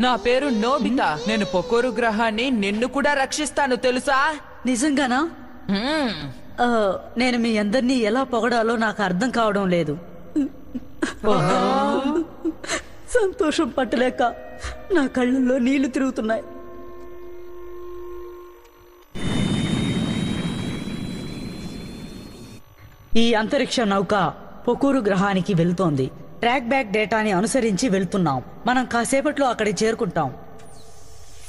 నా పేరు నోబితా. నేను పొకోరు గ్రహాన్ని నిన్ను కూడా రక్షిస్తాను తెలుసా? నిజంగానా? హ్మ్. నేను మీ అందరినీ ఎలా పొగడాలో నాకు అర్థం కావడం లేదు. సంతోషం పట్టలేక నా కళ్ళల్లో నీళ్లు తిరుగుతున్నాయి. ఈ అంతరిక్ష నౌక పొకూరు గ్రహానికి వెళ్తోంది. ట్రాక్ బ్యాక్ డేటాని అనుసరించి వెళ్తున్నాం. మనం కాసేపట్లో అక్కడికి చేరుకుంటాం.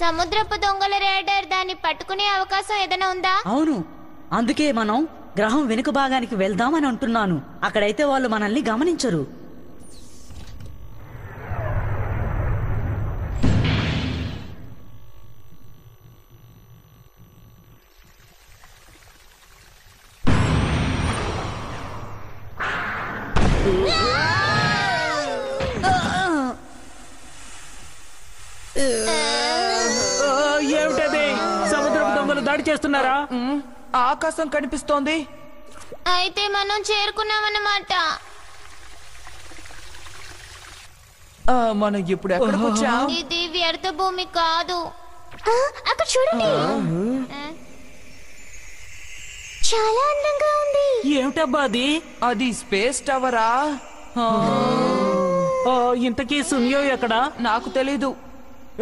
సముద్రపు దొంగల రేడర్ దాన్ని పట్టుకునే అవకాశం ఏదైనా ఉందా? అవును, అందుకే మనం గ్రహం వెనుక భాగానికి వెళ్దామని అంటున్నాను. అక్కడైతే వాళ్ళు మనల్ని గమనించరు. ఏమిటది? సముద్రపు దొంగలు దాడి చేస్తున్నారా? ఆకాశం కనిపిస్తోంది. అయితే మనం చేరుకున్నామన్నమాట. మనం ఇప్పుడు ఎక్కడికి వచ్చాం? ఇది వ్యర్థ భూమి కాదు. అక్కడ చూడండి, చాలా అందంగా ఉంది. ఏమిటబ్బా అది? అది స్పేస్ టవరా? ఇంతకీ సునియో ఎక్కడా? నాకు తెలీదు.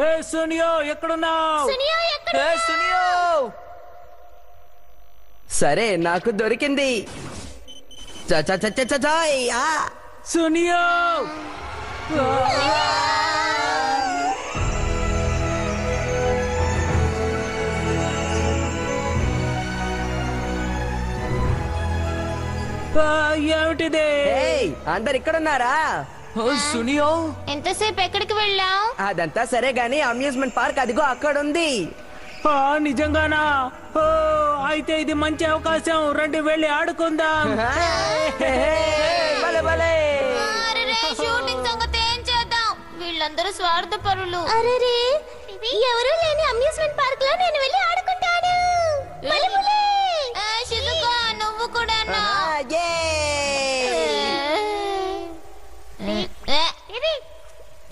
ఏ సునియో ఎక్కడున్నావు? ఏ సునియో! సరే, నాకు దొరికింది. సునియో! ఏమిటిది? అందరు ఇక్కడున్నారా? సునియో, ఎంతసేపు ఎక్కడికి వెళ్ళాం? అదంతా సరే గాని అమ్యూజ్మెంట్ పార్క్ అదిగో అక్కడుంది. నిజంగానా? అయితే ఇది మంచి అవకాశం. రండి వెళ్ళి ఆడుకుందాం. భలే భలే. అరెరే, షూటింగ్ సంగతి ఏం చేద్దాం? వీళ్ళందరూ స్వార్థపరులు. అరెరే, ఎవరూ లేని అమ్యూజ్మెంట్ పార్క్ లో నేను వెళ్ళి ఆడుకుంటాను. బలబలే. షిజుకా, నువ్వు కూడా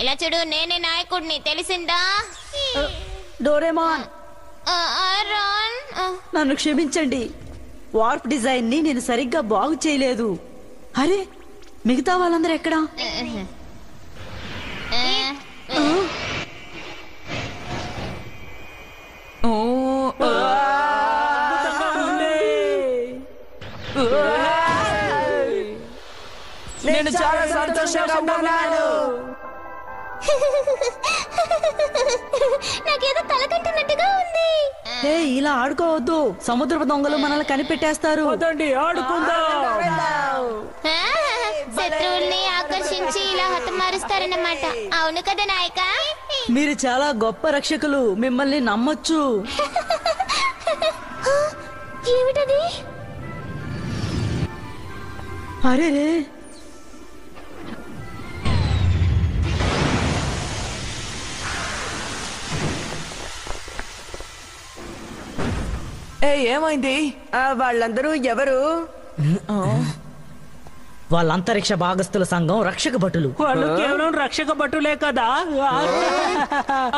ఇలా చూడు, నేనే నాయకుడిని, తెలిసిందా? డోరేమాన్, రాన్. నన్ను క్షమించండి. వార్ప్ డిజైన్ ని నేను సరిగ్గా బాగు చేయలేదు. అరే, మిగతా వాళ్ళందరూ ఎక్కడా? నేను చాలా సంతోషంగా ఉన్నాను. నాకేదో కలకంటున్నట్టుగా ఉంది. ఇలా ఆడుకోవద్దు. సముద్రపు దొంగలు మనల్ని కనిపెట్టేస్తారు. వదండి, ఆడుకుందాం. శత్రువుల్ని ఆకర్షించి ఇలా హతమారుస్తారన్నమాట. అవును కదా నాయక? మీరు చాలా గొప్ప రక్షకులు. మిమ్మల్ని నమ్మొచ్చు. ఏమిటది? అరే రే, ఏమైంది? వాళ్ళందరూ ఎవరు? వాళ్ళ అంతరిక్ష భాగస్థుల సంఘం రక్షక భటులు. వాళ్ళు కేవలం రక్షక భటులే కదా.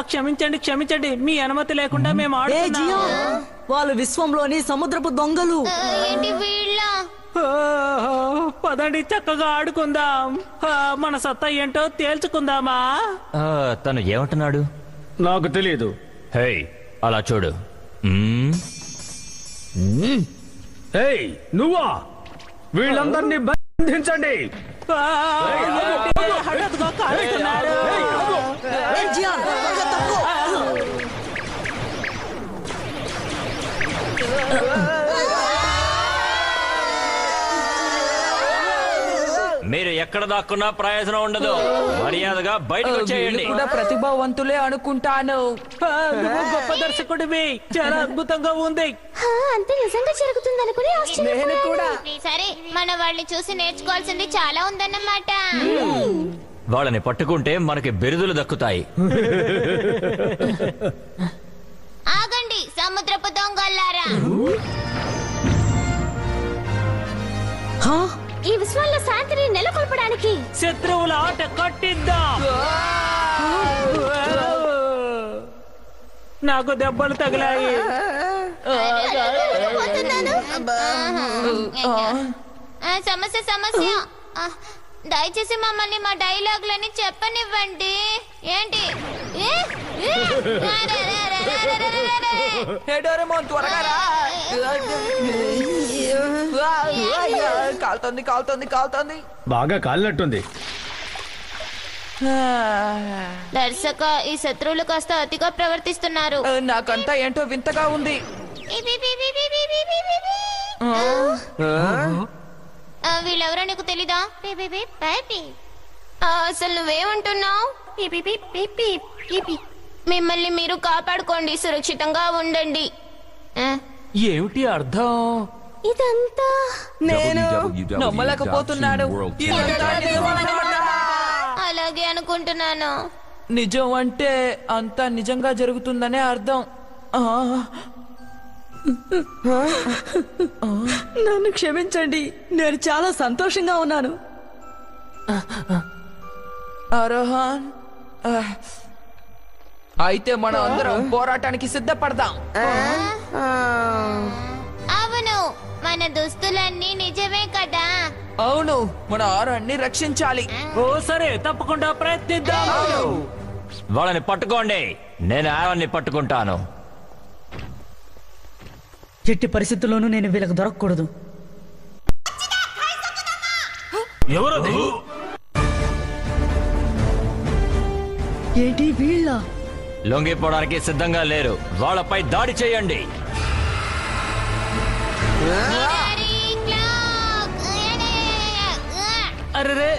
క్షమించండి, క్షమించండి. మీ అనుమతి లేకుండా మేము ఆడుతున్నాం. వాళ్ళు విశ్వంలోని సముద్రపు దొంగలు. ఏంటి వీళ్ళ? పదండి, చక్కగా ఆడుకుందాం. మన సత్తా ఏంటో తేల్చుకుందామా? తను ఏమంటున్నాడు? నాకు తెలియదు. హే, అలా చూడు. ఏయ్, నువ్వా? వీళ్ళందరినీ బంధించండి. హఠాత్తుగా కాలుస్తున్నారు. మీరు ఎక్కడ దాక్కున్నా ప్రయోజనం ఉండదు. మర్యాదగా బయటకు వీళ్ళు వచ్చేయండి. కూడా ప్రతిభావంతులే అనుకుంటాను. నువ్వు గొప్ప దర్శకుడివి, చాలా అద్భుతంగా ఉంది. అంతే నిజంగా జరుగుతుంది అనుకుని నేను కూడా సరే, మన వాళ్ళని చూసి నేర్చుకోవాల్సింది చాలా ఉందన్నమాట. వాళ్ళని పట్టుకుంటే మనకి బిరుదులు దక్కుతాయి. ఆగండి సముద్రపు దొంగల్లారా. హా? ఈ విశ్వంలో శాంతిని నెలకొల్పడానికి శత్రువుల ఆట కట్టిద్దాం. నాకు దెబ్బలు తగిలాయి. సమస్య దయచేసి మమ్మల్ని మా డైలాగులని చెప్పనివ్వండి. ఏంటి హే డోరేమోన్, త్వరగా రా. కాలుతోంది కాలుతోంది కాలుతోంది. బాగా కాలినట్టుంది. దర్శక, ఈ శత్రువులు కాస్త అతిగా ప్రవర్తిస్తున్నారు. నాకంతా ఏంటో వింతగా ఉంది. వీళ్ళెవరో నీకు తెలీదా? అసలు నువ్వేమంటున్నావు? మిమ్మల్ని మీరు కాపాడుకోండి, సురక్షితంగా ఉండండి. ఏమిటి అర్థం? ఇదంతా నేను నమ్మలేకపోతున్నాడు. ఇదంతా నిజమన్నమాట. అలాగే అనుకుంటున్నాను. నిజం అంటే అంతా నిజంగా జరుగుతుందనే అర్థం. నన్ను క్షమించండి, నేను చాలా సంతోషంగా ఉన్నాను. అరోహన్, అయితే మనం అందరం పోరాటానికి సిద్ధపడదాం. అవును, మన దుస్తులన్నీ నిజమే కదా. అవును, మన ఆరాన్ని రక్షించాలి. ఓ సరే, తప్పకుండా ప్రయత్నిద్దాం. వాళ్ళని పట్టుకోండి, నేను ఆరాన్ని పట్టుకుంటాను. ఎట్టి పరిస్థితుల్లోనూ నేను వీళ్ళకి దొరకకూడదు. ఎవరది? ఏంటి వీళ్ళ? లొంగిపోవడానికి సిద్ధంగా లేరు. వాళ్ళపై దాడి చేయండి. అరే,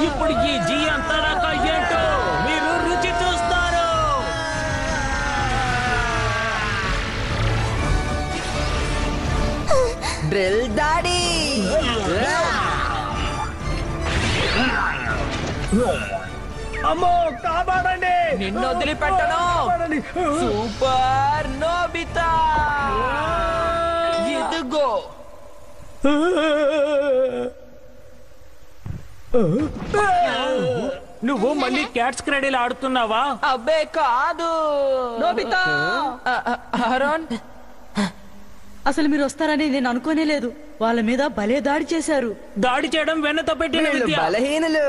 ఇప్పుడు ఈ జీ అంతా నాకు ఏంటో మీరు రుచి చూస్తారు. డ్రిల్ దాడి. అమ్మో, కాపాడండి. నిన్ను వదిలిపెట్టను. సూపర్ నోబితా, ఇదిగో. నువ్వు మళ్ళీ క్యాట్స్ క్రెడీలు ఆడుతున్నావా? అబ్బే కాదు. నోబితా! అరుణ్, అసలు మీరు వస్తారని నేను అనుకోనే లేదు. వాళ్ళ మీద భలే దాడి చేశారు. దాడి చేయడం వెన్నత పెట్టిన వీళ్ళు విద్య. బలహీనులు.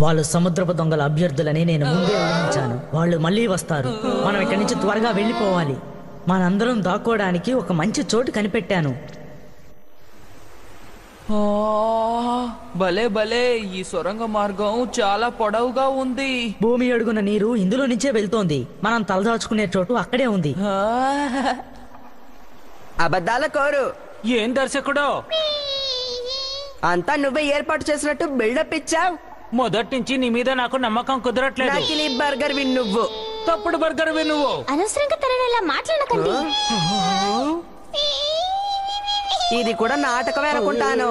వాళ్ళు సముద్రపు దొంగల అభ్యర్థులని నేను ముందే ఊహించాను. వాళ్ళు మళ్ళీ వస్తారు. మనం ఇక్కడి నుంచి త్వరగా వెళ్ళిపోవాలి. మనందరం దాక్కోవడానికి ఒక మంచి చోటు కనిపెట్టాను. ఆ, భలే భలే, ఈ సొరంగ మార్గం చాలా పొడవుగా ఉంది. భూమి అడుగున నీరు ఇందులో నుంచే వెళ్తోంది. మనం తలదాచుకునే చోటు అక్కడే ఉంది. ఆ, అబద్ధాల కోరు. ఏం దర్శకుడో, అంతా నువ్వే ఏర్పాటు చేసినట్టు బిల్డప్ ఇచ్చావు. మొదటి నుంచి నీ మీద నాకు నమ్మకం కుదరట్లేదు. నకిలీ బర్గర్ విన్ నువ్వు. తప్పుడు బర్గర్ నువ్వు. అనవసరంగా తనని ఇలా మాట్లాడకండి. ఇది కూడా నాటకమే అనుకుంటాను.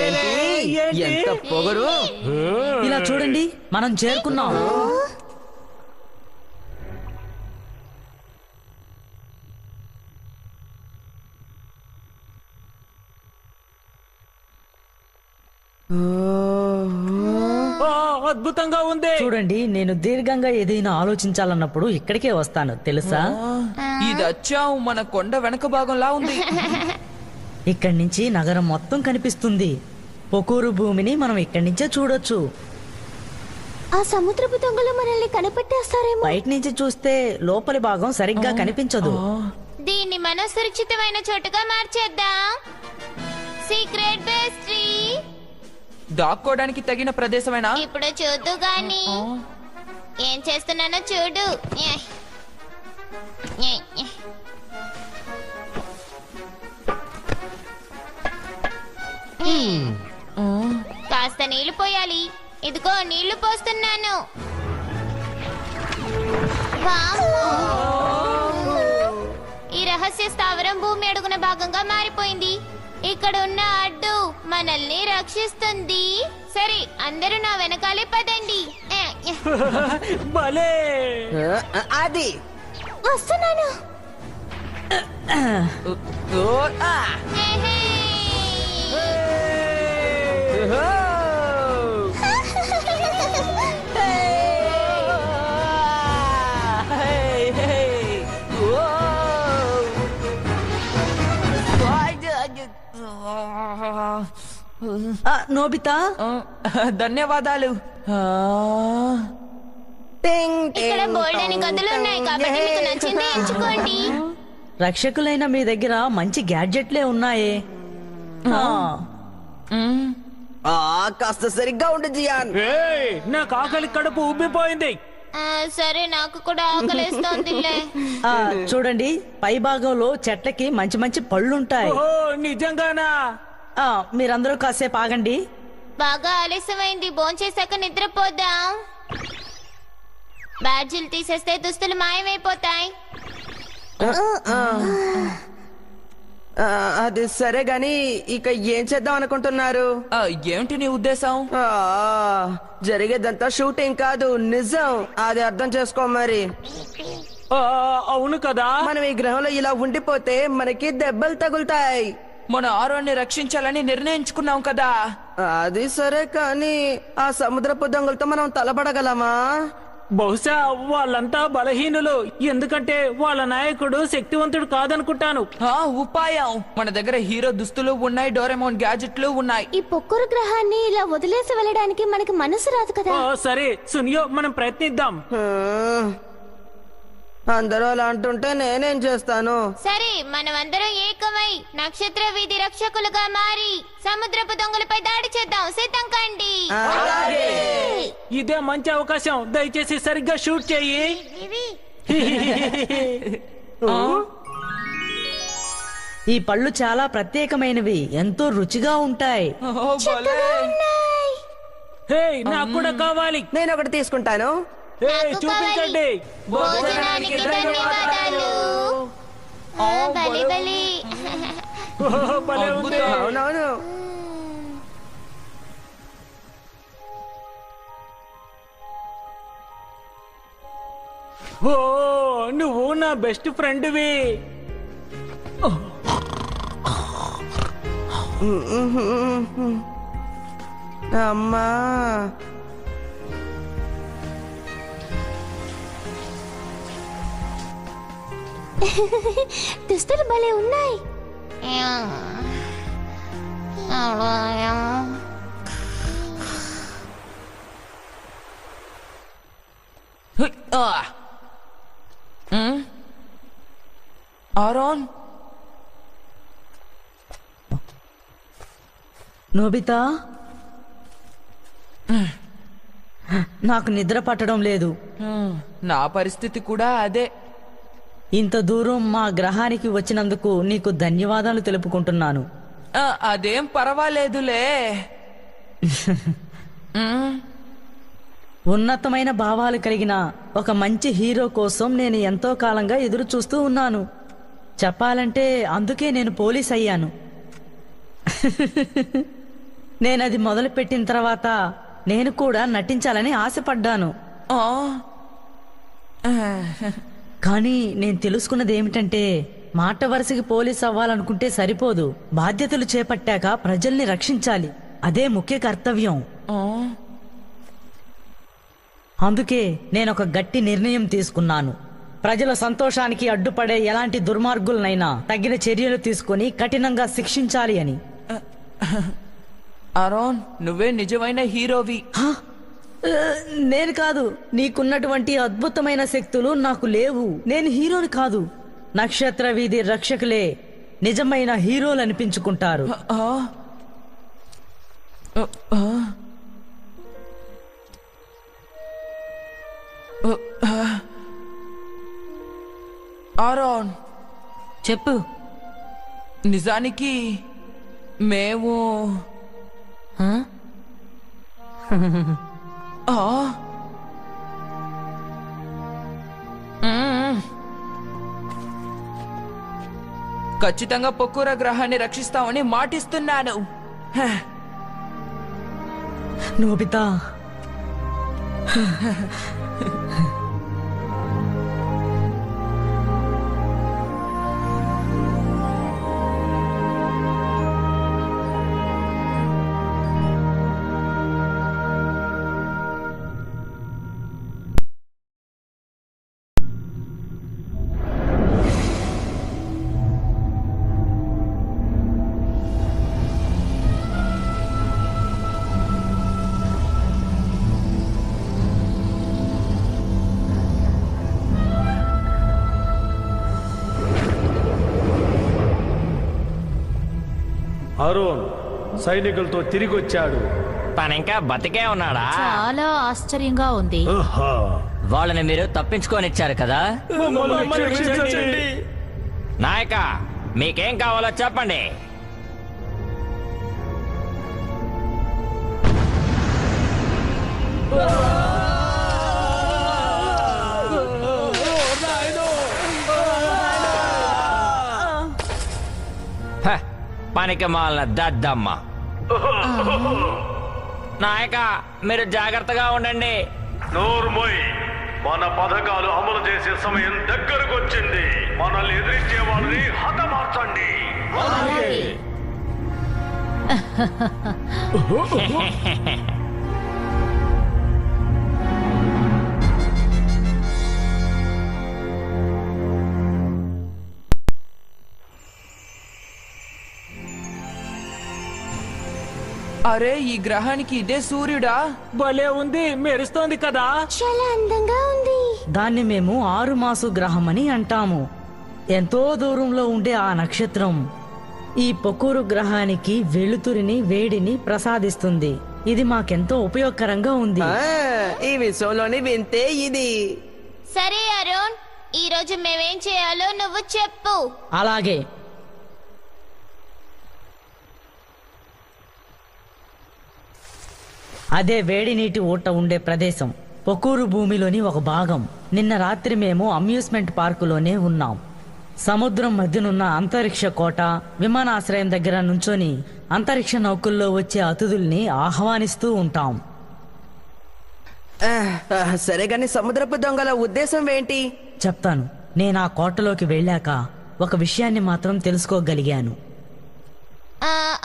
ఏంటి? ఎంత పొగరు. ఇలా చూడండి, మనం చేరుకున్నాం. ఓ, అద్భుతంగా ఉంది. చూడండి, నేను దీర్ఘంగా ఏదైనా ఆలోచించాలన్నప్పుడు ఇక్కడికే వస్తాను, తెలుసా? ఇది అచ్చాం మన కొండ వెనక భాగంలా ఉంది. ఇక్కడి నుంచి నగరం మొత్తం కనిపిస్తుంది. పొకూరు భూమిని మనం ఇక్కడి నుంచే చూడొచ్చు. ఆ సముద్రపు దొంగలు మనల్ని కనిపెట్టేస్తారేమో. బయట నుంచి చూస్తే లోపలి భాగం సరిగ్గా కనిపించదు. దీన్ని మనం సురక్షితమైన చోటుగా మార్చేద్దాం. సీక్రెట్ పేస్ట్రీ దాక్కోవడానికి తగిన ప్రదేశమేనా? ఇప్పుడు చూద్దు గాని ఏం చేస్తున్నానో చూడు. కాస్త నీళ్లు పోయాలి. ఇదిగో నీళ్లు పోస్తున్నాను. వామ్మో! ఈ రహస్య స్థావరం భూమి అడుగున భాగంగా మారిపోయింది. ఇక్కడ ఉన్న అడ్డు మనల్ని రక్షిస్తుంది. సరే, అందరూ నా వెనకాలే పదండి. భలే అది వస్తున్నాను. హే. నోబితా, ధన్యవాదాలు. ఇక్కడ బోల్డని గదులు ఉన్నాయి కాబట్టి మీకు నచ్చింది ఎంచుకోండి. రక్షకులైన మీ దగ్గర మంచి గ్యాడ్జెట్లే ఉన్నాయే. కాస్త సరిగ్గా ఉండు జియాన్. ఏయ్, నాకు ఆకలి కడుపు ఉబ్బిపోయింది. సరే, నాకు కూడా ఆకలిస్తోందిలే. చూడండి, పై భాగంలో చెట్లకి మంచి మంచి పళ్ళుంటాయి. ఓ, నిజంగానా? మీరందరూ కాసేపు ఆగండి. బాగా ఆలస్యమైంది. భోంచేశాక నిద్రపోదాం. బ్యాడ్జీలు తీసేస్తే దుస్తులు మాయమైపోతాయి. అది సరే గాని ఇక ఏం చేద్దాం అనుకుంటున్నారు? ఏమిటి నీ ఉద్దేశం? జరిగేదంతా షూటింగ్ కాదు, నిజం. అది అర్థం చేసుకో మరి. అవును కదా. మనం ఈ గ్రహంలో ఇలా ఉండిపోతే మనకి దెబ్బలు తగులుతాయి. మన ఆరోన్ని రక్షించాలని నిర్ణయించుకున్నాం కదా. అది సరే కానీ ఆ సముద్రపు దొంగలతో మనం తలపడగలమా? బహుశా వాళ్ళంతా బలహీనులు, ఎందుకంటే వాళ్ళ నాయకుడు శక్తివంతుడు కాదనుకుంటాను. ఉపాయం, మన దగ్గర హీరో దుస్తులు ఉన్నాయి, డోరెమోన్ గ్యాజెట్లు ఉన్నాయి. ఈ పొక్కురు గ్రహాన్ని ఇలా వదిలేసి వెళ్ళడానికి మనకి మనసు రాదు కదా. సరే సునియో, మనం ప్రయత్నిద్దాం. అందరూ అలా అంటుంటే నేనేం చేస్తాను? సరే, మనమందరం ఏకమై నక్షత్ర వీధి రక్షకులుగా మారి సముద్రపు దొంగలపై దాడి చేద్దాం. సిద్ధం కండి. ఇదే మంచి అవకాశం. దయచేసి సరిగ్గా షూట్ చెయ్యి. ఈ పళ్ళు చాలా ప్రత్యేకమైనవి, ఎంతో రుచిగా ఉంటాయి. నాకు కూడా కావాలి. నేను ఒకటి తీసుకుంటాను. చూపించండి. భోజనానికి ధన్యవాదాలు. బలి బలి. భలే ఉంది. అవునవును. ఓ, నువ్వు నా బెస్ట్ ఫ్రెండ్వి. అమ్మా, దుస్తులు భలే ఉన్నాయి. ఆరోన్, నోబితా, నాకు నిద్ర పట్టడం లేదు. నా పరిస్థితి కూడా అదే. ఇంత దూరం మా గ్రహానికి వచ్చినందుకు నీకు ధన్యవాదాలు తెలుపుకుంటున్నాను. అదేం పర్వాలేదులే. ఉన్నతమైన భావాలు కలిగిన ఒక మంచి హీరో కోసం నేను ఎంతో కాలంగా ఎదురు చూస్తూ ఉన్నాను. చెప్పాలంటే అందుకే నేను పోలీస్ అయ్యాను. నేనది మొదలుపెట్టిన తర్వాత నేను కూడా నటించాలని ఆశపడ్డాను. కానీ నేను తెలుసుకున్నది ఏమిటంటే, మాట వరుసకి పోలీస్ అవ్వాలనుకుంటే సరిపోదు. బాధ్యతలు చేపట్టాక ప్రజల్ని రక్షించాలి. అదే ముఖ్య కర్తవ్యం. అందుకే నేనొక గట్టి నిర్ణయం తీసుకున్నాను. ప్రజల సంతోషానికి అడ్డుపడే ఎలాంటి దుర్మార్గులనైనా తగిన చర్యలు తీసుకుని కఠినంగా శిక్షించాలి అని. ఆరోన్, నువ్వే నిజమైన హీరోవి. నేను కాదు. నీకున్నటువంటి అద్భుతమైన శక్తులు నాకు లేవు. నేను హీరోని కాదు. నక్షత్ర వీధి రక్షకులే నిజమైన హీరోలు అనిపించుకుంటారు. ఆరోన్, చెప్పు. నిజానికి మేము ఆ. మ్మ్. ఖచ్చితంగా పొక్కుర గ్రహాన్ని రక్షిస్తామని మాటిస్తున్నాను. హ. నోబితా అరుణ్ సైనికులతో తిరిగి వచ్చాడు. తను ఇంకా బతికే ఉన్నాడా? చాలా ఆశ్చర్యంగా ఉంది. ఆహా. వాళ్ళని మీరు తప్పించుకొనిచ్చారు కదా. నాయక, మీకేం కావాలో చెప్పండి. పనికి మాలిన దద్దమ్మ. నాయక, మీరు జాగ్రత్తగా ఉండండి. నోర్మోయ్, మన పథకాలు అమలు చేసే సమయం దగ్గరకు వచ్చింది. మనల్ని ఎదిరించే వాళ్ళని హతమార్చండి. అరే, ఈ గ్రహానికి ఇదే సూర్యుడా? భలే ఉంది, మెరుస్తోంది కదా. చాలా అందంగా ఉంది. దాన్ని మేము 6 మాసు గ్రహం అని అంటాము. ఎంతో దూరంలో ఉండే ఆ నక్షత్రం ఈ పొకూరు గ్రహానికి వెలుతురిని వేడిని ప్రసాదిస్తుంది. ఇది మాకెంతో ఉపయోగకరంగా ఉంది. ఈ విషయంలోని వింతే ఇది. సరే అరుణ్, ఈ రోజు మేమేం చేయాలో నువ్వు చెప్పు. అలాగే అదే వేడి నీటి ఊట ఉండే ప్రదేశం పొకూరు భూమిలోని ఒక భాగం. నిన్న రాత్రి మేము అమ్యూస్మెంట్ పార్కులోనే ఉన్నాం. సముద్రం మధ్యనున్న అంతరిక్ష కోట విమానాశ్రయం దగ్గర నుంచొని అంతరిక్ష నౌకల్లో వచ్చే అతిథుల్ని ఆహ్వానిస్తూ ఉంటాం. సరే గాని సముద్రపు దొంగల ఉద్దేశం ఏంటి? చెప్తాను. నేను ఆ కోటలోకి వెళ్ళాక ఒక విషయాన్ని మాత్రం తెలుసుకోగలిగాను.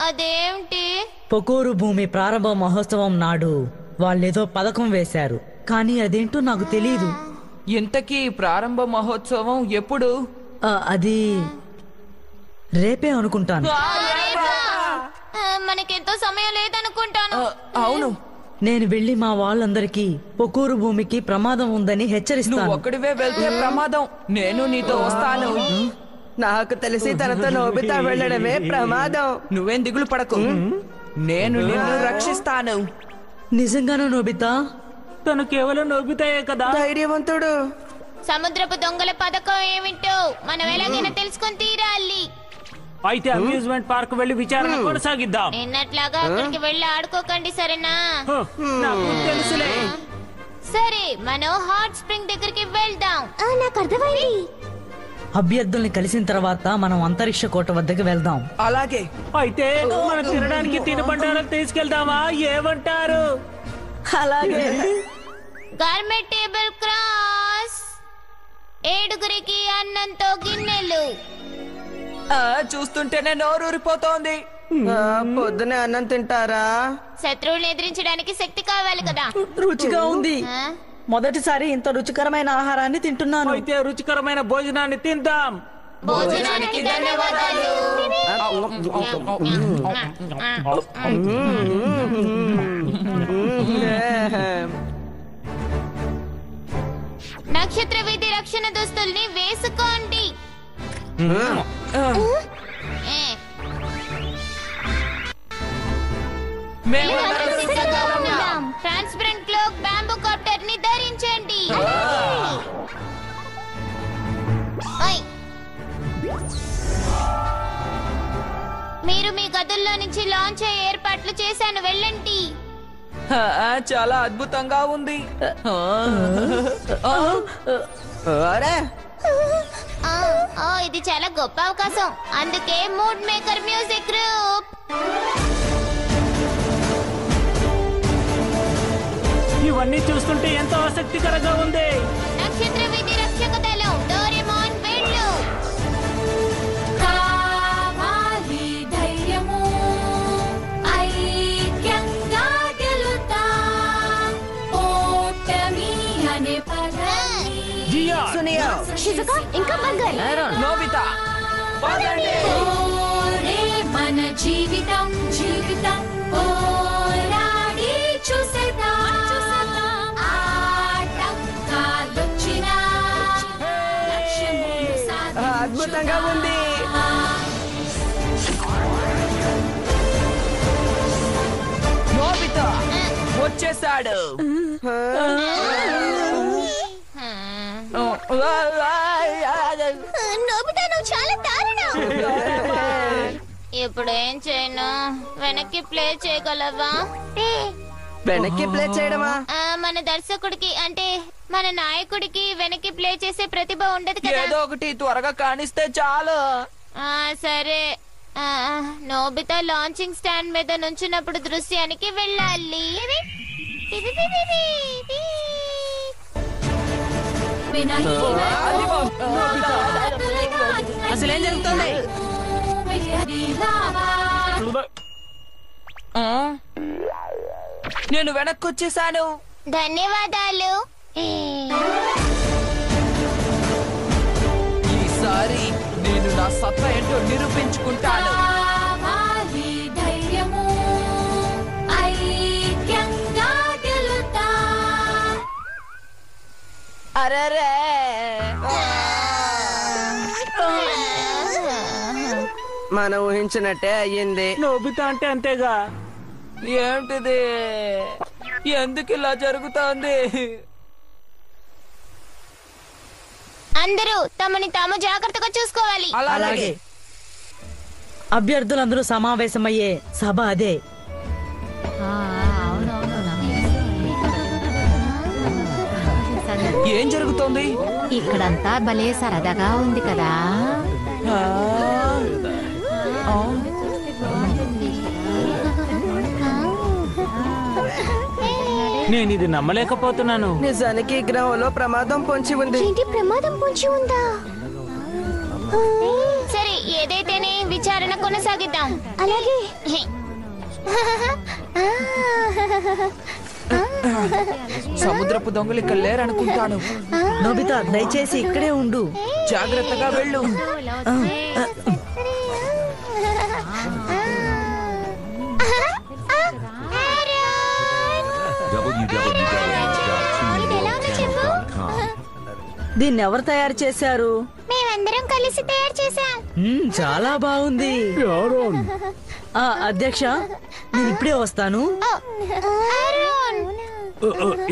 అదేంటి? పొకూరు భూమి ప్రారంభ మహోత్సవం నాడు వాళ్ళేదో పథకం వేశారు, కానీ అదేంటో నాకు తెలీదు. ఇంతకీ ప్రారంభ మహోత్సవం ఎప్పుడు? అది రేపే అనుకుంటాను. మనకెంతో సమయం లేదనుకుంటాను. అవును, నేను వెళ్ళి మా వాళ్ళందరికీ పొకూరు భూమికి ప్రమాదం ఉందని నువ్వు హెచ్చరిస్తాను. ఒక్కడివే వెళ్తే ప్రమాదం. నేను నీతో వస్తాను. నాకు తెలిసి తనతో నోబితా వెళ్ళడమే ప్రమాదం. నువ్వేం దిగులు పడకు, నేను నిన్ను రక్షిస్తాను. నిజంగానూ నోబితా? తను కేవలం నోబితాయే కదా. ధైర్యవంతుడు. సముద్రపు దొంగల పథకం ఏమిటో మనం ఎలాగైనా తెలుసుకొని తీరాలి. అయితే అమ్యూజ్మెంట్ పార్క్ వెళ్ళి విచారణ కొనసాగిద్దాం. నిన్నట్లాగా అక్కడికి వెళ్ళి ఆడుకోకండి, సరేనా? నాకు తెలుసులే. సరే, మనం హాట్ స్ప్రింగ్ దగ్గరికి వెళ్దాం. నాకు అర్థమైంది. అభ్యర్థుల్ని కలిసిన తర్వాత మనం అంతరిక్ష కోట వద్దకు వెళ్దాం. అలాగే. అయితే మనం తినడానికి తినబండారం తీసుకెళ్దామా? ఏమంటారు? అలాగే. Garment table cross. 7గురికి అన్నంతో గిన్నెలు. చూస్తుంటేనే నోరూరిపోతోంది. పొద్దునే అన్నం తింటారా? శత్రువుల్ని ఎదిరించడానికి శక్తి కావాలి కదా. రుచిగా ఉంది. ఆ? మొదటిసారి ఇంత రుచికరమైన ఆహారాన్ని తింటున్నాను. అయితే రుచికరమైన భోజనాన్ని తిందాం. భోజనానికి ధన్యవాదాలు. నక్షత్ర వీధి రక్షణ దుస్తుల్ని వేసుకోండి. మేమందరం సిద్ధంగా ఉన్నాం. ట్రాన్స్పరెంట్ క్లోక్ బ్యాంబూ కాప్టర్ ని ధరించండి. ఓయ్. మీరు మీ గదుల్లో నుంచి లాంచ్ అయ్యే ఏర్పాట్లు చేశాను, వెళ్ళండి. చాలా అద్భుతంగా ఉంది. అరే ఇది చాలా గొప్ప అవకాశం. అందుకే మూడ్ మేకర్ మ్యూజిక్ గ్రూప్. ఇవన్నీ చూస్తుంటే ఎంతో ఆసక్తికరంగా ఉంది. నక్షత్ర వీధి రక్షక దళం డోరేమోన్ వెళ్ళు. కావాలి ధైర్యము, ఐక్యంగా గెలుతాం. ఓటమి అనే పదాన్ని జియా, సునియా, షిజుకా ఇంకా బంగారు. నోబితా పదండి. ఓరే మన జీవితం జీవితం పోరాడి చూసేద్దాం. ఆటంకాలొచ్చినా లక్ష్యమును సాధించుదాం. అద్భుతంగా ఉంది. నోబితా వచ్చేసాడు. నోబితా నువ్వు చాలా దారుణం. ఇప్పుడు ఏం చేయను? వెనక్కి ప్లే చేయగలవా? వెనక్కి ప్లే చేయడమా? మన దర్శకుడికి అంటే మన నాయకుడికి వెనక్కి ప్లే చేసే ప్రతిభ ఉండదు కదా. ఏదో ఒకటి త్వరగా కానిస్తే చాలు. సరే. నోబితా లాంచింగ్ స్టాండ్ మీద నుంచున్నప్పుడు దృశ్యానికి వెళ్ళాలి. అసలేం జరుగుతుంది? నేను వెనక్కి వచ్చేసాను. ధన్యవాదాలు. ఈసారి నేను నా సత్తా ఏంటో నిరూపించుకుంటాను. ధైర్యము, ఐక్యంగా గెలుతాం. అరెరే మనం ఊహించినట్టే అయ్యింది. నోబితా అంటే అంతేగా. ఏంటిది? ఎందుకు ఇలా జరుగుతోంది? అందరూ తమని తాము జాగ్రత్తగా చూసుకోవాలి. అలాగే. అభ్యర్థులందరూ సమావేశమయ్యే సభ అదే. ఏం జరుగుతోంది? ఇక్కడంతా భలే సరదాగా ఉంది కదా. నేను ఇది నమ్మలేకపోతున్నాను. నిజానికి ఈ గ్రహంలో ప్రమాదం పొంచి ఉంది. ఏంటి ప్రమాదం పొంచి ఉందా? సరే, ఏదైతేనే విచారణ కొనసాగిద్దాం. అలాగే. సముద్రపు దొంగలు ఇక్కడ లేరనుకుంటాను. నోబితా దయచేసి ఇక్కడే ఉండు. జాగ్రత్తగా వెళ్ళు. దీన్ని ఎవరు తయారు చేశారు? మేమందరం కలిసి తయారు చేశాం. చాలా బాగుంది. అధ్యక్ష, నేను ఇప్పుడే వస్తాను.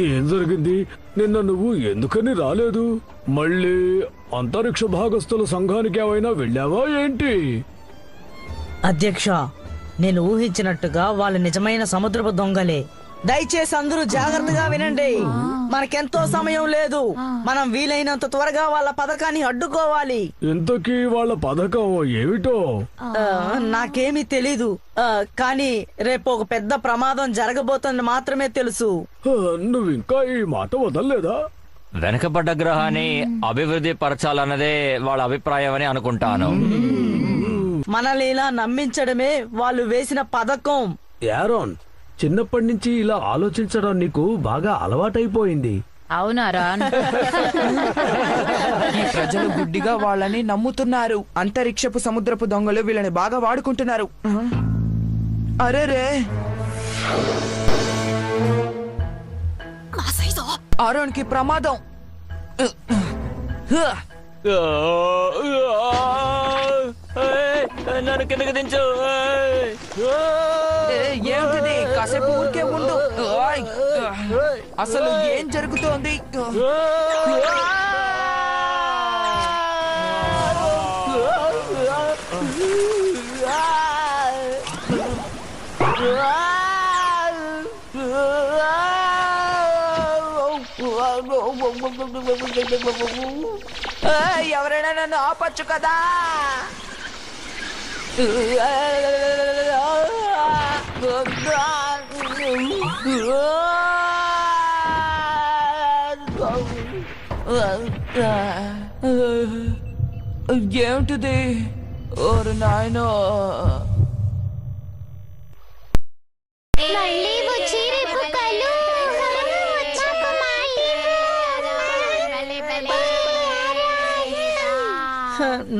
ఏం జరిగింది? నిన్న నువ్వు ఎందుకని రాలేదు? మళ్ళీ అంతరిక్ష భాగస్థుల సంఘానికి ఏమైనా వెళ్ళావా ఏంటి? అధ్యక్ష, నేను ఊహించినట్టుగా వాళ్ళు నిజమైన సముద్రపు దొంగలే. దయచేసి అందరూ జాగ్రత్తగా వినండి. మనకెంతో సమయం లేదు. మనం వీలైనంత త్వరగా వాళ్ళ పథకాన్ని అడ్డుకోవాలి. ఇంతకీ వాళ్ళ పథకం ఏమిటో? నాకేమీ తెలీదు. కానీ రేపు ఒక పెద్ద ప్రమాదం జరగబోతుంది మాత్రమే తెలుసు. నువ్వు ఇంకా ఈ మాట వదలలేదా? వెనకబడ్డ గ్రహాన్ని అభివృద్ధి పరచాలన్నదే వాళ్ళ అభిప్రాయం అని అనుకుంటాను. మనల్ని ఇలా నమ్మించడమే వాళ్ళు వేసిన పథకం. యారోన్, చిన్నప్పటి నుంచి ఇలా ఆలోచించడం నీకు బాగా అలవాటైపోయింది. అవునారా? ఈ ప్రజలు గుడ్డిగా వాళ్ళని నమ్ముతున్నారు. అంతరిక్షపు సముద్రపు దొంగలు వీళ్ళని బాగా వాడుకుంటున్నారు. అరేరే, ఆరోన్కి ప్రమాదం. నన్ను కిందకి దించు. ఏమిటిది? కాసేపు ఊరికే ఉండు. అసలు ఏం జరుగుతోంది? ఎవరైనా నన్ను ఆపచ్చు కదా. ఏమిటిది? ఓరు నాయనో, మళ్ళీ వచ్చి రేపు కలు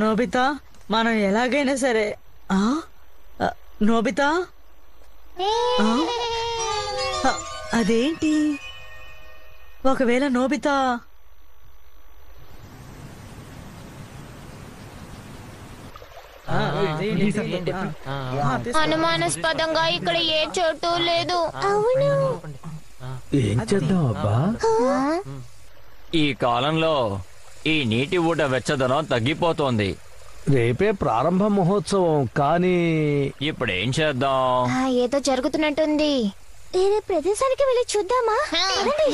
నోబితా, మనం ఎలాగైనా సరే నోబితా, అదేంటి? ఒకవేళ నోబితా అనుమానాస్పదంగా ఇక్కడ ఏ చోటు లేదు. అవును. ఏం చేద్దాం అబ్బా? ఈ కాలంలో ఈ నీటి ఊట వెచ్చదనం తగ్గిపోతోంది. రేపే ప్రారంభ మహోత్సవం, కానీ ఇప్పుడేం చేద్దాం? ఏదో జరుగుతున్నట్టుంది. వేరే ప్రదేశానికి వెళ్ళి చూద్దామా? రండి.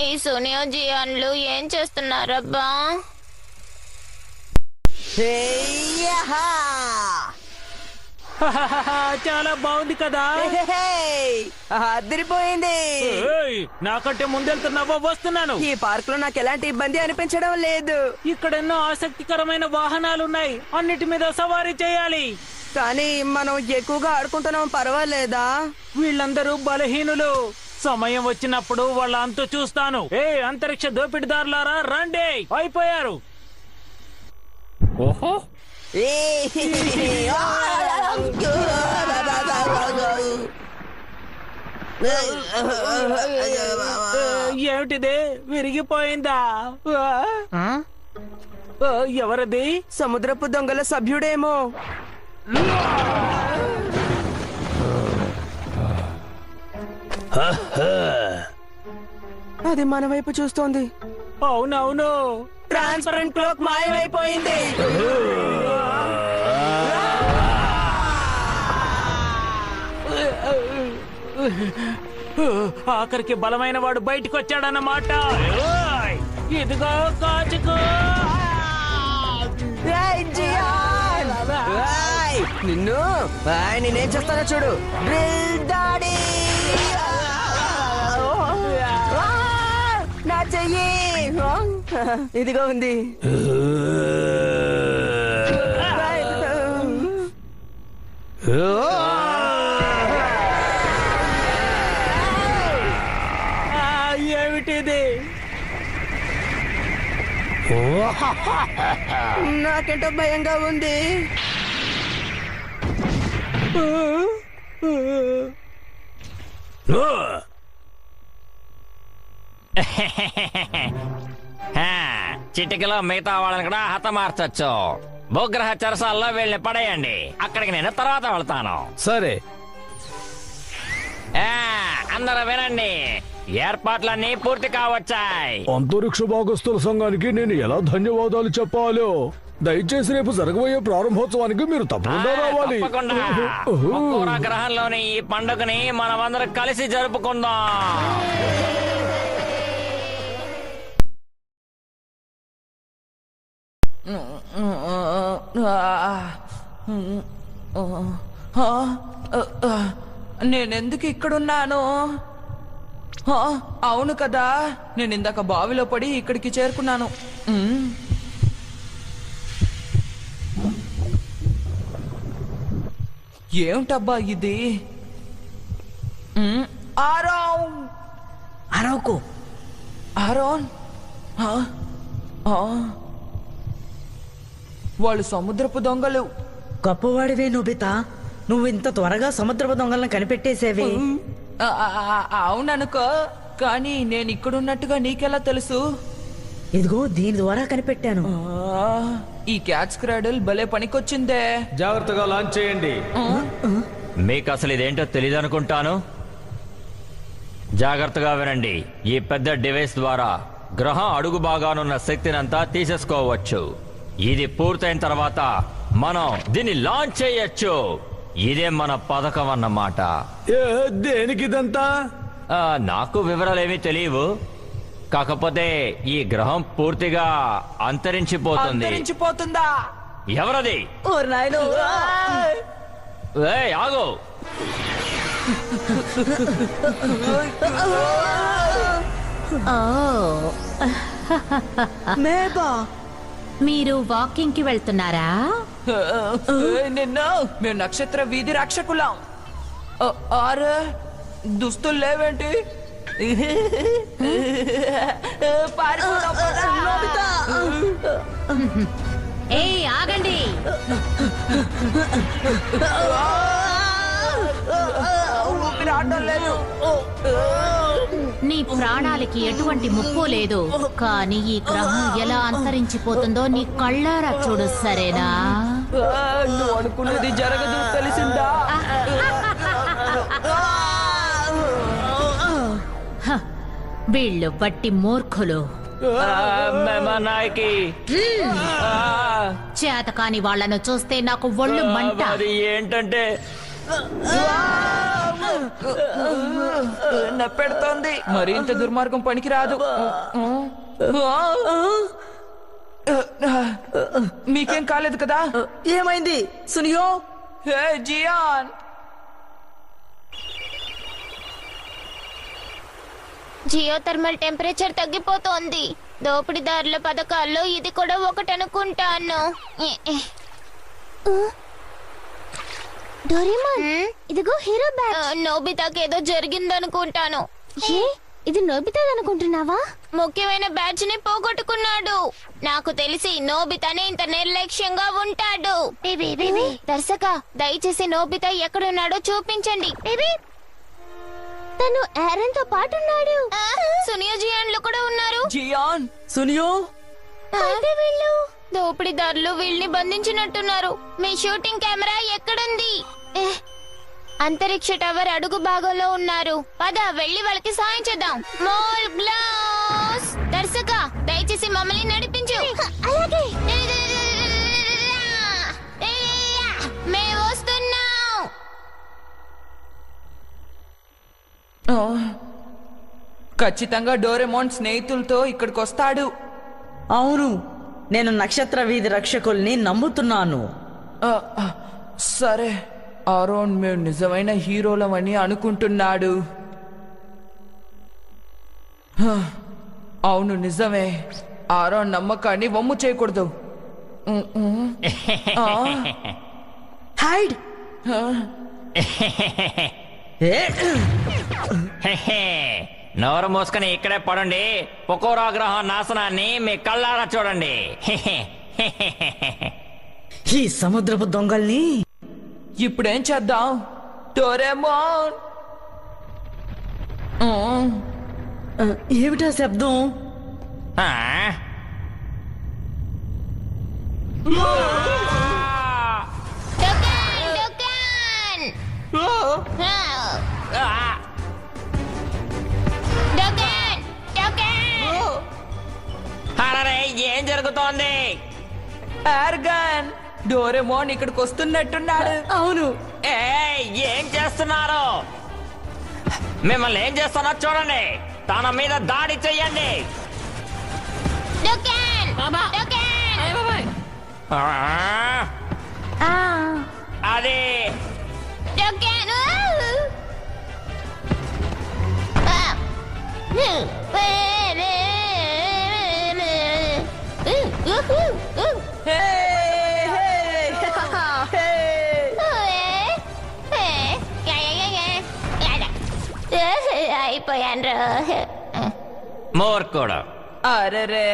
ఈ సోనియా జియాన్లు ఏం చేస్తున్నారబ్బా? చాలా బాగుంది కదా. అదిరిపోయింది. ఏయ్, నాకంటే ముందెళ్తున్నావా? వస్తున్నాను. ఈ పార్క్ లో నాకు ఎలాంటి ఇబ్బంది అనిపించడం లేదు. ఇక్కడ ఎన్నో ఆసక్తికరమైన వాహనాలున్నాయి. అన్నిటి మీద సవారీ చేయాలి. కానీ మనం ఎక్కువగా ఆడుకుంటున్నాం, పర్వాలేదా? వీళ్ళందరూ బలహీనులు. సమయం వచ్చినప్పుడు వాళ్ళ అంతు చూస్తాను. అంతరిక్ష దోపిడిదారులారా, రండి. అయిపోయారు. ఓహో, ఏమిటిది? విరిగిపోయిందా? ఎవరది? సముద్రపు దొంగల సభ్యుడేమో. అది మన వైపు చూస్తోంది. అవునవును, ట్రాన్స్పరెంట్ క్లోక్ మాయమైపోయింది. ఆఖరికి బలమైన వాడు బయటకు వచ్చాడన్నమాట. ఓయ్, ఇదిగో కాచుకో. ఏయ్ జియాన్! ఏయ్, నిన్ను నేనేం చేస్తానో చూడు. డ్రిల్ దాడి! నా చెయ్యి ఇదిగో ఉంది. ఏమిటిది? నాకెంటో భయంగా ఉంది. చిటికలో మిగతా వాళ్ళని కూడా హతమార్చొచ్చు. భూగ్రహ చెరసాల్లో వీళ్ళని పడేయండి. అక్కడికి నేను తర్వాత వెళ్తాను. సరే. అందరూ వినండి, ఏర్పాట్లన్నీ పూర్తి కావచ్చాయి. అంతరిక్ష భాగస్థుల సంఘానికి నేను ఎలా ధన్యవాదాలు చెప్పాలో దయచేసి రేపు జరగబోయే ప్రారంభోత్సవానికి మీరు తప్పకుండా రావాలి. తప్పకుండా. మకర గ్రహంలోని ఈ పండుగని మనమందరం కలిసి జరుపుకుందాం. నేనెందుకు ఇక్కడున్నాను? అవును కదా, నేను ఇందాక బావిలో పడి ఇక్కడికి చేరుకున్నాను. ఏమిటబ్బా ఇది? అరవకు. ఆరోన్, వాళ్ళు సముద్రపు దొంగలు. గొప్పవాడివే నోబితా, నువ్వు ఇంత త్వరగా సముద్రపు దొంగలను కనిపెట్టేసేవే. అవుననుకో, కానీ నేను ఇక్కడున్నట్టుగా నీకెలా తెలుసు? ఇదిగో దీని ద్వారా కనిపెట్టాను. ఈ క్యాచ్ క్రాడల్ భలే పనికొచ్చిందే. జాగ్రత్తగా లాంచ్ చేయండి. మీకు అసలు ఇదేంటో తెలియదు అనుకుంటాను. జాగ్రత్తగా వినండి, ఈ పెద్ద డివైస్ ద్వారా గ్రహం అడుగు భాగానున్న శక్తినంతా తీసేసుకోవచ్చు. ఇది పూర్తయిన తర్వాత మనం దీన్ని లాంచ్ చేయొచ్చు. ఇదే మన పథకం అన్నమాట. దేనికిదంతా? నాకు వివరాలేమీ తెలియవు. కాకపోతే ఈ గ్రహం పూర్తిగా అంతరించిపోతుంది. అంతరించిపోతుందా? ఎవరది? ఓ నాయనో! ఏయ్, ఆగు! మేబా మీరు వాకింగ్ కి వెళ్తున్నారా? నిన్న మేము నక్షత్ర వీధి రక్షకులం. ఆరే దుస్తులు లేవేంటి? పారిపోదాం పద. ఏయ్ ఆగండి! ఊపిరి ఆడడం లేదు. నీ ప్రాణాలకి ఎటువంటి ముప్పు లేదు, కానీ ఈ గ్రహం ఎలా అంతరించిపోతుందో నీ కళ్ళారా చూడు, సరేనా? నువ్వు అనుకున్నది జరగదు, తెలిసిందా? హ, వీళ్ళు బట్టి మూర్ఖులు. నాయకి చేతకాని వాళ్ళను చూస్తే నాకు ఒళ్ళు మంట. అది ఏంటంటే నప్పెడుతోంది. మరి ఇంత దుర్మార్గం పనికిరాదు. మీకేం కాలేదు కదా? ఏమైంది సునియో? హే జియాన్, జియో థర్మల్ టెంపరేచర్ తగ్గిపోతోంది. దోపిడీదారుల పథకాల్లో ఇది కూడా ఒకటి అనుకుంటాను. డోరేమాన్, ఇదిగో హీరో బ్యాగ్. నోబితాకి ఏదో జరిగిందనుకుంటాను. ఏ, ఇది నోబితాదనుకుంటున్నావా? ముఖ్యమైన బ్యాచ్ ని పోగొట్టుకున్నాడు. నాకు తెలిసి నోబితానే ఇంత నిర్లక్ష్యంగా ఉంటాడు. దర్శక, దయచేసి నోబితా ఎక్కడున్నాడో చూపించండి. తను ఆరన్ తో పాటు ఉన్నాడు. సునియో జియాన్లు కూడా ఉన్నారు. జియాన్, సునియో అయితే వీళ్ళు దోపిడీదారులు వీళ్ళని బంధించినట్టున్నారు. మీ షూటింగ్ కెమెరా ఎక్కడుంది? అంతరిక్ష టవర్ అడుగు భాగంలో ఉన్నారు. పద వెళ్ళి వాళ్ళకి సాయం చేద్దాం. మోల్ గ్లాస్, దర్శక దయచేసి మమ్మల్ని నడిపించు. అలాగే. మేము వస్తున్నాం. ఖచ్చితంగా డోరెమోన్ స్నేహితులతో ఇక్కడికి వస్తాడు. అవును, నేను నక్షత్ర వీధి రక్షకుల్ని నమ్ముతున్నాను. సరే, ఆరోన్ మేము నిజమైన హీరోలమని అనుకుంటున్నాడు. అవును, నిజమే. ఆరోన్ నమ్మకాన్ని వమ్ము చేయకూడదు. హైడ్! నోరు మూసుకుని ఇక్కడే పడండి. పొకోరా గ్రహం నాశనాన్ని మీ కళ్ళారా చూడండి. ఈ సముద్రపు దొంగల్ని ఇప్పుడేం చేద్దాం డోరేమోన్? ఏమిటా శబ్దం? ఆ? డుకాన్, డుకాన్. డుకాన్, డుకాన్. అరే, ఏం జరుగుతోంది? ఆర్గన్, డోరేమోన్ ఇక్కడికి వస్తున్నట్టున్నాడు. అవును. ఏం చేస్తున్నారు? మిమ్మల్ని ఏం చేస్తున్నా చూడండి. తన మీద దాడి చెయ్యండి. డుకాన్, డుకాన్. అది డుకాన్. అయిపోయాను. మూర్ఖుడు. అరెరే,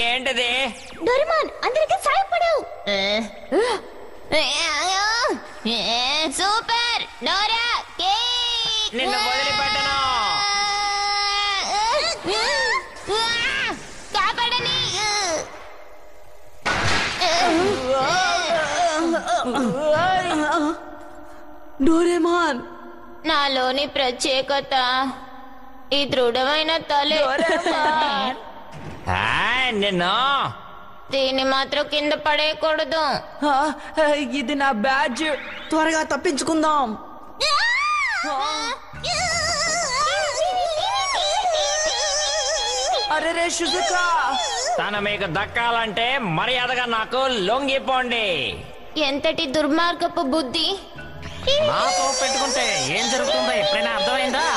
ఏంటిది? డోరేమాన్, అందరికీ సాయపడు. Super Dora cake. నిన్ను వదిలిపెట్టను. కాపాడని. డోరేమాన్, నాలోని ప్రత్యేకత ఈ దృఢమైన తలే. నిన్ను దీన్ని మాత్రం కింద పడేయకూడదు. ఆ, ఇది నా బ్యాడ్జ్. త్వరగా తప్పించుకుందాం. అరే రే షుజుకా, తను మీకు దక్కాలంటే మర్యాదగా నాకు లొంగిపోండి. ఎంతటి దుర్మార్గపు బుద్ధి! నాతో పెట్టుకుంటే ఏం జరుగుతుందో ఎప్పుడైనా అర్థమైందా?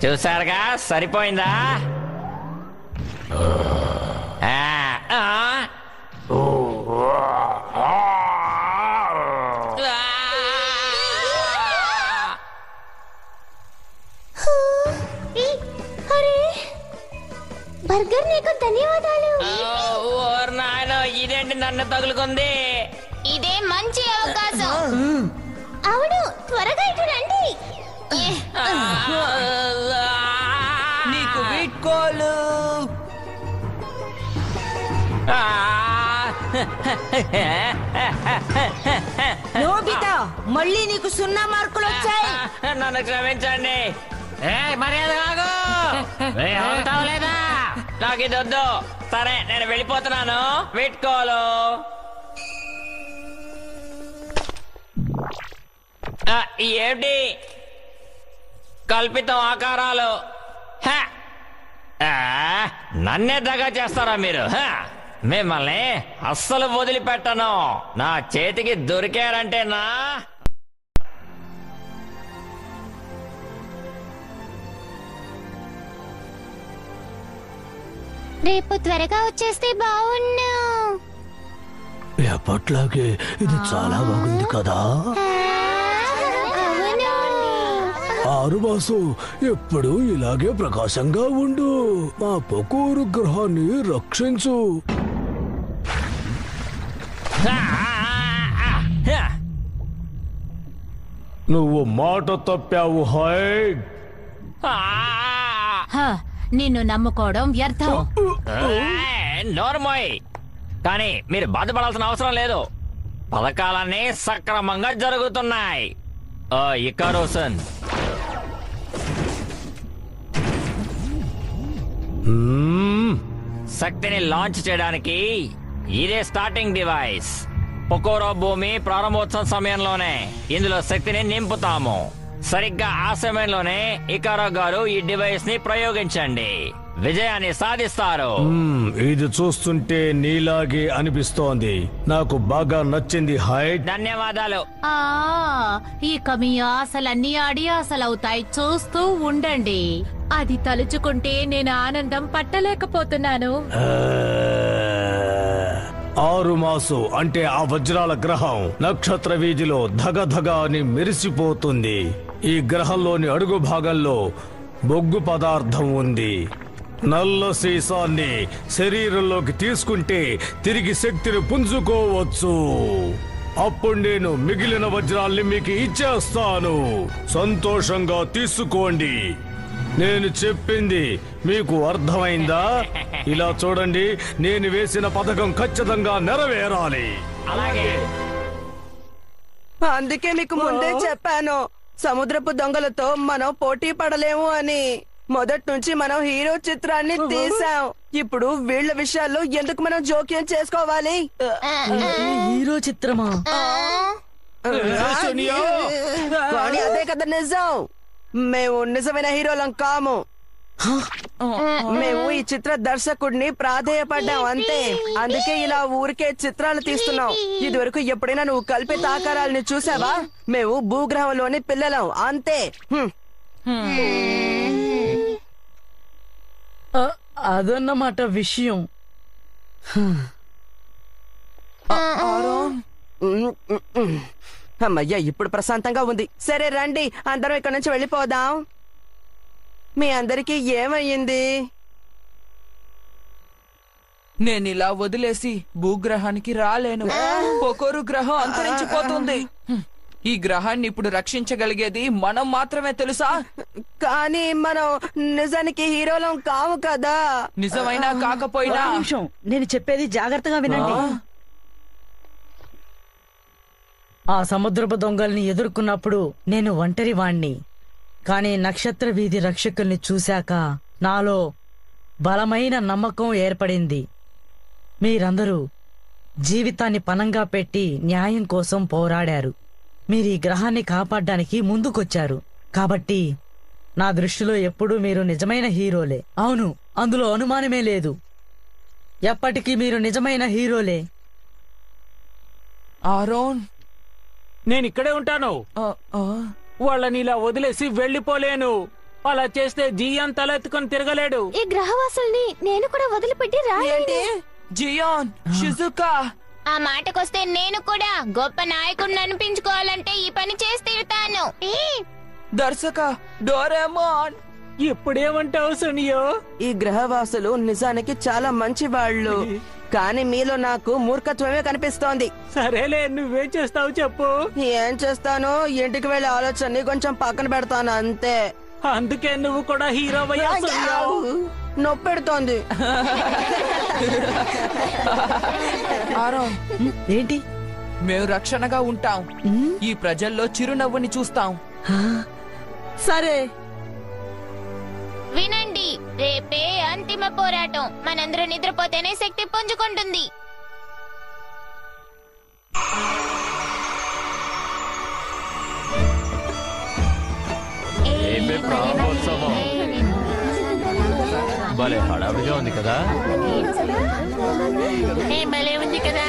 చూసారుగా, సరిపోయిందా? బర్గర్ నీకు ధన్యవాదాలు. ఇదేంటి నన్ను తగులుకుంది? ఇదే మంచి అవకాశం. అవును, త్వరగా ఇటు రండి. నీకు వీడ్కోలు. నోబితా, మళ్ళీ నీకు 0 మార్కులు వచ్చాయి. నన్ను క్షమించండి. మర్యాద లేదా? నాకు ఇది వద్దు. సరే, నేను వెళ్ళిపోతున్నాను. వీడ్కోలు. ఏమిటి కల్పితం ఆకారాలు? నన్నే దగా చేస్తారా మీరు? మిమ్మల్ని అస్సలు వదిలిపెట్టను. నా చేతికి దొరికారంటేనా రేపు త్వరగా వచ్చేస్తే బాగున్నా. ఎప్పట్లాగే ఇది చాలా బాగుంది కదా. ఆరుమాసు, ఎప్పుడు ఇలాగే ప్రకాశంగా ఉండు. మా పొకూరు గ్రహాన్ని రక్షించు. నువ్వు మాట తప్పావు. హాయ్, నిన్ను నమ్ముకోవడం వ్యర్థం. నోర్మోయ్. కానీ మీరు బాధపడాల్సిన అవసరం లేదు. పథకాలన్నీ సక్రమంగా జరుగుతున్నాయి. ఇకారోసన్, శక్తిని లాంచ్ చేయడానికి ఇదే స్టార్టింగ్ డివైస్. పొకోరో భూమి ప్రారంభోత్సవం సమయంలోనే ఇందులో శక్తిని నింపుతాము. సరిగ్గా ఆ సమయంలోనే ఇకారో గారు ఈ డివైస్ ని ప్రయోగించండి. విజయాన్ని సాధిస్తారు. ఇది చూస్తుంటే నీలాగే అనిపిస్తోంది. నాకు బాగా నచ్చింది. హాయ్, ధన్యవాదాలు. ఇక మీ ఆశలన్నీ అడియాసలవుతాయి. చూస్తూ ఉండండి. అది తలుచుకుంటే నేను ఆనందం పట్టలేకపోతున్నాను. ఆరుమాసు అంటే ఆ వజ్రాల గ్రహం నక్షత్ర వీధిలో ధగధగ అని మెరిసిపోతుంది. ఈ గ్రహంలోని అడుగు భాగంలో బొగ్గు పదార్థం ఉంది. నల్ల సీసాన్ని శరీరంలోకి తీసుకుంటే తిరిగి శక్తిని పుంజుకోవచ్చు. అప్పుడు నేను మిగిలిన వజ్రాల్ని మీకు ఇచ్చేస్తాను. సంతోషంగా తీసుకోండి. నేను చెప్పింది మీకు అర్థమైందా? ఇలా చూడండి, నేను వేసిన పథకం ఖచ్చితంగా నెరవేరాలి. అలాగే. అందుకే మీకు ముందే చెప్పాను, సముద్రపు దొంగలతో మనం పోటీ పడలేము అని. మొదటి నుంచి మనం హీరో చిత్రాన్ని తీసాం. ఇప్పుడు వీళ్ళ విషయాల్లో ఎందుకు మనం జోక్యం చేసుకోవాలి? హీరో చిత్రమా? కానీ అదే కదా నిజం. మేము నిజమైన హీరోలం కాము. మేము ఈ చిత్ర దర్శకుడిని ప్రాధేయపడ్డాం అంతే. అందుకే ఇలా ఊరికే చిత్రాలు తీస్తున్నాం. ఇది వరకు ఎప్పుడైనా నువ్వు కల్పిత ఆకారాలని చూసావా? మేము భూగ్రహంలోని పిల్లలం అంతే. అదన్నమాట విషయం. అమ్మయ్యా, ఇప్పుడు ప్రశాంతంగా ఉంది. సరే రండి, అందరం ఇక్కడ నుంచి వెళ్ళిపోదాం. మీ అందరికీ ఏమయ్యింది? నేను ఇలా వదిలేసి భూగ్రహానికి రాలేను. పొకోరు గ్రహం అంతరించిపోతుంది. ఈ గ్రహాన్ని ఇప్పుడు రక్షించగలిగేది మనం మాత్రమే, తెలుసా? కానీ మనం నిజానికి హీరోలం కాము కదా. నిజమైనా కాకపోయినా నిమిషం, నేను చెప్పేది జాగ్రత్తగా వినండి. ఆ సముద్రపు దొంగల్ని ఎదుర్కొన్నప్పుడు నేను ఒంటరి వాణ్ణి. కానీ నక్షత్ర వీధి రక్షకుల్ని చూశాక నాలో బలమైన నమ్మకం ఏర్పడింది. మీరందరూ జీవితాన్ని పణంగా పెట్టి న్యాయం కోసం పోరాడారు. మీరు ఈ గ్రహాన్ని కాపాడడానికి ముందుకొచ్చారు. కాబట్టి నా దృష్టిలో ఎప్పుడూ మీరు నిజమైన హీరోలే. అవును, అందులో అనుమానమే లేదు. ఎప్పటికీ మీరు నిజమైన హీరోలే. ఆరోన్, నేను ఇక్కడే ఉంటాను. వాళ్ళని ఇలా వదిలేసి వెళ్ళిపోలేను. అలా చేస్తే జియాన్ తలెత్తుకొని తిరగలేడు. ఈ గ్రహవాసుల్ని నేను కూడా వదిలిపెట్టి రాలేను. జియాన్, షిజుకా, ఆ మాటకొస్తే నేను కూడా గొప్ప నాయకుడిని అనిపించుకోవాలంటే ఈ పని చేసి తీరుతాను. దర్శక డోరేమోన్. ఇప్పుడేమంటావు సునియో? ఈ గ్రహవాసులు నిజానికి చాలా మంచి వాళ్ళు, కానీ మీలో నాకు మూర్ఖత్వమే కనిపిస్తోంది. సరేలే, నువ్వేం చేస్తావు చెప్పు. ఏం చేస్తాను, ఇంటికి వెళ్ళే ఆలోచనని కొంచెం పక్కన పెడతాను అంతే. అందుకే నువ్వు కూడా హీరో అయ్యావు సునియో. నొప్పెడుతోంది. ఆరోన్, ఏంటి? మేము రక్షణగా ఉంటాం. ఈ ప్రజల్లో చిరునవ్వుని చూస్తాం. సరే, వినండి, రేపే అంతిమ పోరాటం. మనందరూ నిద్రపోతేనే శక్తి పుంజుకుంటుంది. ప్రారంభోత్సవం భలే హడావిడిగా ఉంది కదా. భలే ఉంది కదా.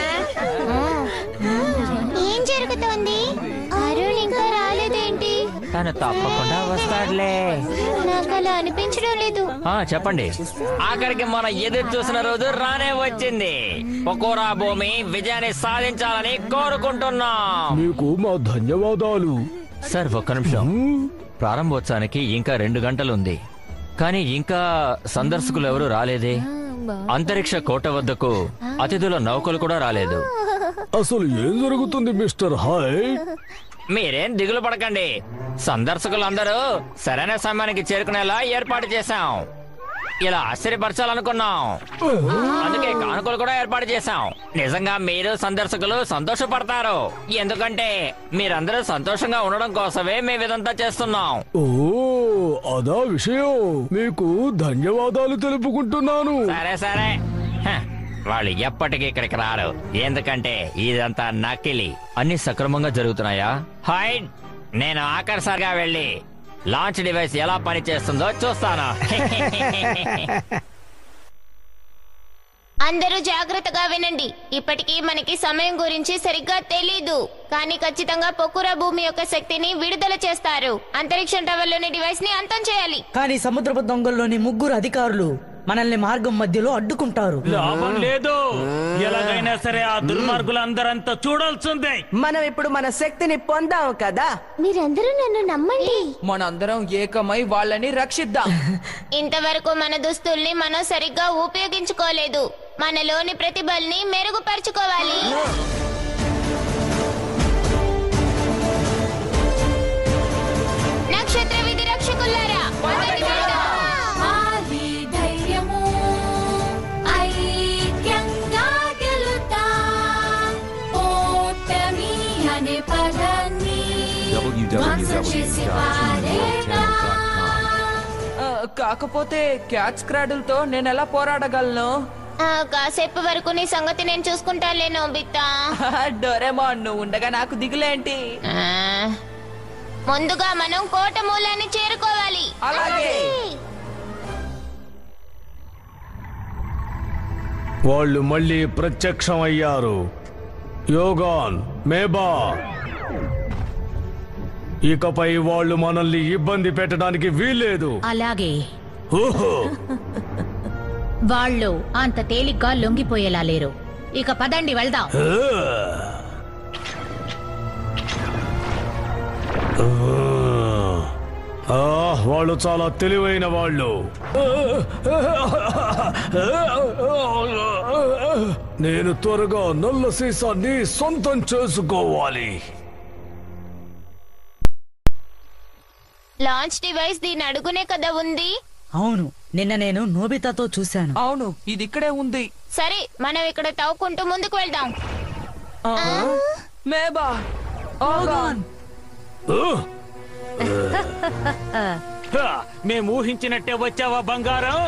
ఏం జరుగుతోంది? అరుణ్ ఇంకా రాలేదేంటి? తను తప్పకుండా వస్తాడులే. నాకు అలా అనిపించడం లేదు. చెప్పండి. ఆఖరికి మనం ఎదురు చూసిన రోజు రానే వచ్చింది. పకోరా భూమి విజయాన్ని సాధించాలని కోరుకుంటున్నాం. మీకు మా ధన్యవాదాలు. సార్, ఒక్క నిమిషం. ప్రారంభోత్సవానికి ఇంకా 2 గంటలుంది, కానీ ఇంకా సందర్శకులు ఎవరు రాలేదే. అంతరిక్ష కోట వద్దకు అతిథుల నౌకలు కూడా రాలేదు. అసలు ఏం జరుగుతుంది మిస్టర్ హాయ్? మీరేం దిగులు పడకండి. సందర్శకులందరూ సరైన సమయానికి చేరుకునేలా ఏర్పాటు చేశాం. ఇలా ఆశ్చర్యపరచాలనుకున్నాం, అందుకే కానుకలు కూడా ఏర్పాటు చేశాం. నిజంగా మీరు సందర్శకులు సంతోషపడతారు, ఎందుకంటే మీరందరూ సంతోషంగా ఉండడం కోసమే మేము ఇదంతా చేస్తున్నాం. ఓ, అదా విషయం. మీకు ధన్యవాదాలు తెలుపుకుంటున్నాను. సరే సరే, వాళ్ళు ఎప్పటికీ ఇక్కడికి రారు, ఎందుకంటే ఇదంతా నకిలీ. అన్ని సక్రమంగా జరుగుతున్నాయా? హైడ్, నేను ఆఖరిసారిగా వెళ్ళి లాంచ్ డివైస్ ఎలా పనిచేస్తుందో చూస్తాను. అందరూ జాగ్రత్తగా వినండి. ఇప్పటికీ మనకి సమయం గురించి సరిగ్గా తెలీదు, కానీ ఖచ్చితంగా పొకురా భూమి యొక్క శక్తిని విడుదల చేస్తారు. అంతరిక్ష టవర్లోని డివైస్ ని అంతం చేయాలి. కానీ సముద్రపు దొంగల్లోని 3 అధికారులు మనల్ని మార్గం మధ్యలో అడ్డుకుంటారు. లాభం లేదు. ఎలాగైనా సరే ఆ దుర్మార్గులందరంతా చూడాల్సిందే. మనం ఇప్పుడు మన శక్తిని పొందాం కదా. మీరందరూ నన్ను నమ్మండి. మనందరం ఏకమై వాళ్ళని రక్షిద్దాం. ఇంతవరకు మన దుస్తుల్ని మనం సరిగ్గా ఉపయోగించుకోలేదు. మనలోని ప్రతిభల్ని మెరుగుపరుచుకోవాలి. నక్షత్ర విధి రక్షకులారా, మొదటి వెళ్దాం. కాకపోతే క్యాచ్ క్రాడుల్ తో నేను ఎలా పోరాడగలను? కాసేపు వరకు నీ సంగతి నేను చూసుకుంటాలే నోబితా. డోరేమోన్, నువ్వు ఉండగా నాకు దిగులేంటి? ముందుగా మనం కోట మూలాన్ని చేరుకోవాలి. అలాగే. వాళ్ళు మళ్ళీ ప్రత్యక్షమయ్యారు. యోగాన్, మేబా, ఇకపై వాళ్ళు మనల్ని ఇబ్బంది పెట్టడానికి వీల్లేదు. అలాగే. ఓహో, వాళ్ళు అంత తేలిగ్గా లొంగిపోయేలా లేరు. ఇక పదండి వెళ్దాం. వాళ్ళు చాలా తెలివైన వాళ్ళు. నేను త్వరగా నల్ల సీసాన్ని సొంతం చేసుకోవాలి. లాంచ్ డివైస్ దీని అడుగునే కదా ఉంది. అవును, నిన్న నేను నోబితాతో చూశాను. అవును, ఇది ఇక్కడే ఉంది. సరే, మనం ఇక్కడ తవ్వుకుంటూ ముందుకు వెళ్దాం. మేబా, ఓగాన్. మేము ఊహించినట్టే వచ్చావా బంగారం?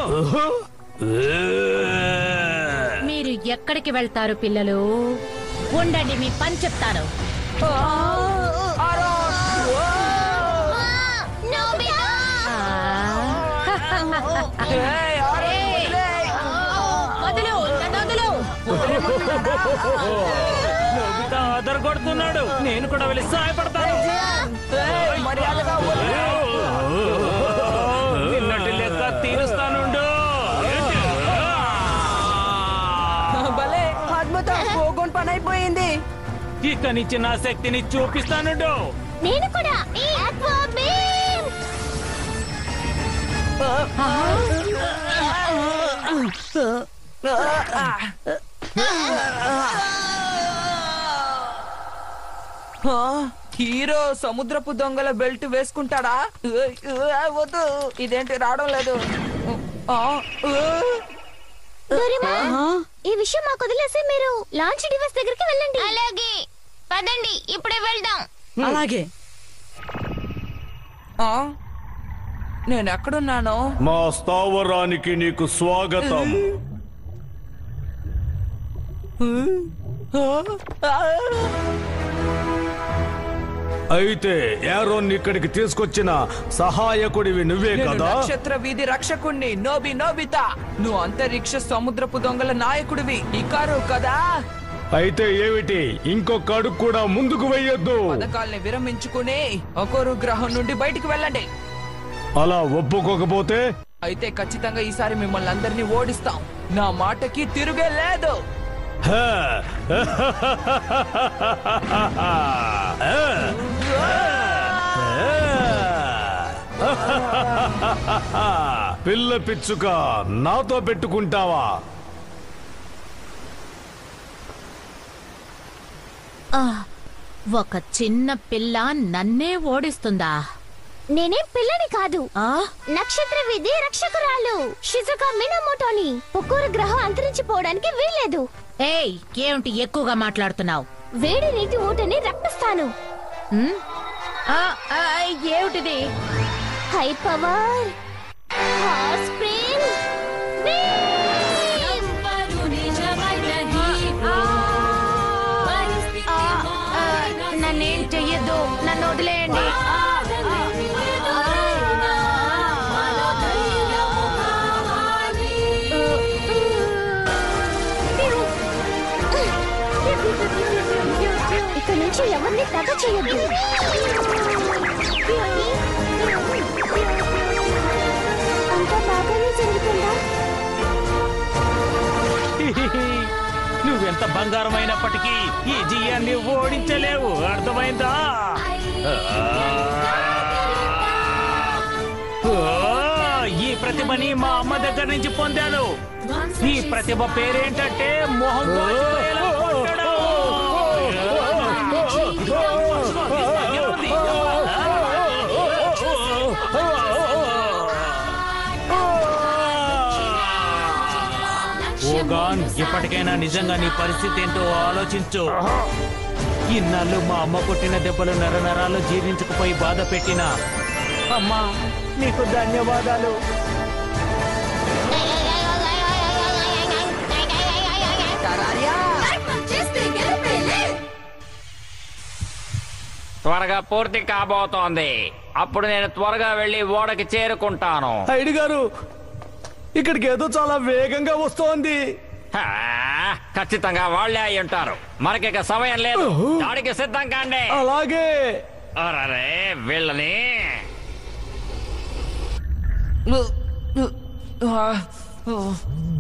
మీరు ఎక్కడికి వెళ్తారు పిల్లలు? ఉండండి, మీ పని చెప్తాను. వదులు, నన్ను వదులు. నోబితా అదరగొడుతున్నాడు. నేను కూడా వెళ్ళి సహాయపడతాను. నిన్నటి లెక్క తీరుస్తానుండు. భలే అద్భుతం, పోగొన్ పని అయిపోయింది. ఇక నుంచి నా శక్తిని చూపిస్తానుండు. నేను కూడా ఆక్వా బీమ్. హీరో సముద్రపు దొంగల బెల్ట్ వేసుకుంటాడా? వద్దు, ఇదేంటి రావడం లేదు. డోరేమా, ఈ విషయం మాకు వదిలేసి మీరు లాంచ్ డివైస్ దగ్గరికి వెళ్ళండి. అలాగే పదండి, ఇప్పుడే వెళ్దాం. అలాగే. నేను ఎక్కడున్నాను? మా స్థావరానికి నీకు స్వాగతం. అయితే యారోన్ ఇక్కడికి తీసుకొచ్చిన సహాయకుడివి నువ్వే నేను కదా? నక్షత్ర వీధి రక్షకుణ్ణి నోబితా. నువ్వు అంతరిక్ష సముద్రపు దొంగల నాయకుడివి, ఇకారు కదా? అయితే ఏమిటి, ఇంకొక అడుగు కూడా ముందుకు వెయ్యొద్దు. పథకాల్ని విరమించుకుని ఒకరు గ్రహం నుండి బయటికి వెళ్ళండి. అలా ఒప్పుకోకపోతే? అయితే ఖచ్చితంగా ఈసారి మిమ్మల్ని అందరినీ ఓడిస్తాం. నా మాటకి తిరుగే లేదు. పిల్ల పిచ్చుక నాతో పెట్టుకుంటావా? ఒక చిన్న పిల్ల నన్నే ఓడిస్తుందా? నేనేం పిల్లని కాదు, నక్షత్ర విధి రక్షకురాలు షిజుకా మినమోటోని. పొక్కూరు గ్రహం అంతరించిపోవడానికి వీల్లేదు. ఏయ్, ఏమిటి ఎక్కువగా మాట్లాడుతున్నావు? వేడి నీటి ఊటని రప్పిస్తాను. ఏమిటిది? హై పవర్ హాట్ స్ప్రింగ్ నన్నేం చెయ్యొద్దు, నన్ను వదిలేయండి. ఇక్కడ నుంచి ఎవరిని తగ చేయొద్దు. అంతా బాగానే జరుగుతుందా? నువ్వెంత బంగారమైనప్పటికీ ఈ జియాన్ని ఓడించలేవు, అర్థమైందా? ఈ ప్రతిభని మా అమ్మ దగ్గర నుంచి పొందాను. ఈ ప్రతిభ పేరేంటంటే మొహం వాచిపోయేలా కొట్టడం. ఓగాన్, ఇప్పటికైనా నిజంగా నీ పరిస్థితి ఏంటో ఆలోచించు. ఇన్నాళ్ళు మా అమ్మ కొట్టిన దెబ్బలు నరనరాలు జీర్ణించుకుపోయి బాధ పెట్టినా అమ్మా, నీకు ధన్యవాదాలు. త్వరగా పూర్తి కాబోతోంది. అప్పుడు నేను త్వరగా వెళ్లి ఓడకి చేరుకుంటాను. ఐడి గారు, ఇక్కడికి ఏదో చాలా వేగంగా వస్తోంది. ఖచ్చితంగా వాళ్లే అయి ఉంటారు. మనకిక సమయం లేదు, దాడికి సిద్ధం కాండి. అలాగే. అరే వీళ్ళని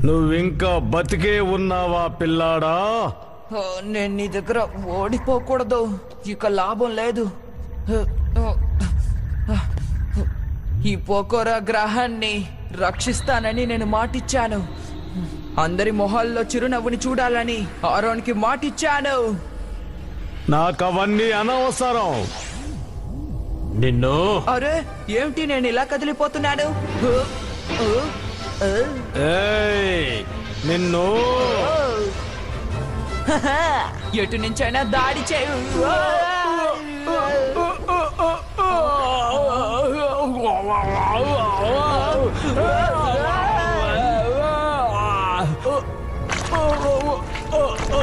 నువ్వింకా బతికే ఉన్నావా పిల్లాడా? నేను నీ దగ్గర ఓడిపోకూడదు, ఇక లాభం లేదు. ఈ పోకోరా గ్రహాన్ని రక్షిస్తానని నేను మాటిచ్చాను. అందరి మొహాల్లో చిరునవ్వుని చూడాలని ఆరోన్కి మాటిచ్చాను. నాకవన్నీ అనవసరం. నిన్ను అరే ఏమిటి నేను ఇలా కదిలిపోతున్నాను? ఏయ్, నిన్ను ఎటు నుంచైనా దాడి చేయు.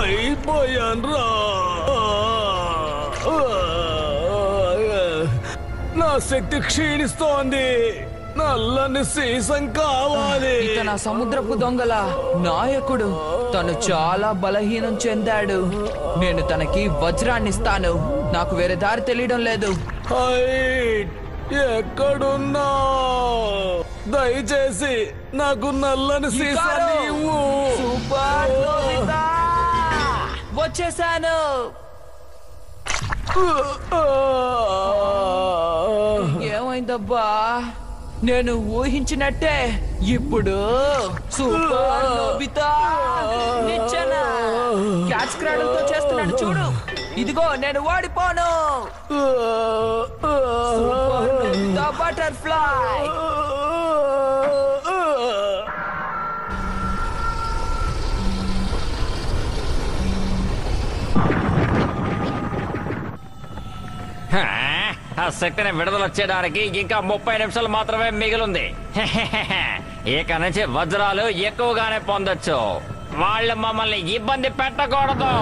అయిపోయాన్రా. నా శక్తి క్షీణిస్తోంది. నల్లని సీసం కావాలి. ఇతను ఆ సముద్రపు దొంగల నాయకుడు. తను చాలా బలహీనం చెందాడు. నేను తనకి వజ్రాన్ని ఇస్తాను. నాకు వేరే దారి తెలియడం లేదు. హైట్, ఎక్కడున్నా దయచేసి నాకు నల్లని సీసాన్ని ఇవ్వు. Super Nobita! వచ్చేసాను. ఏమైందబ్బా? నేను ఊహించినట్టే ఇప్పుడు సూపర్ నోబితా నిచ్చెన క్యాచ్ క్రాడల్తో చేస్తున్నాడు చూడు. ఇదిగో నేను ఓడిపోను. Super Nobita butterfly. హా, ఆ శక్తిని విడుదల చేయడానికి ఇంకా 30 నిమిషాలు మాత్రమే మిగిలింది. ఇక నుంచి వజ్రాలు ఎక్కువగానే పొందొచ్చు. వాళ్ళు మమ్మల్ని ఇబ్బంది పెట్టకూడదు.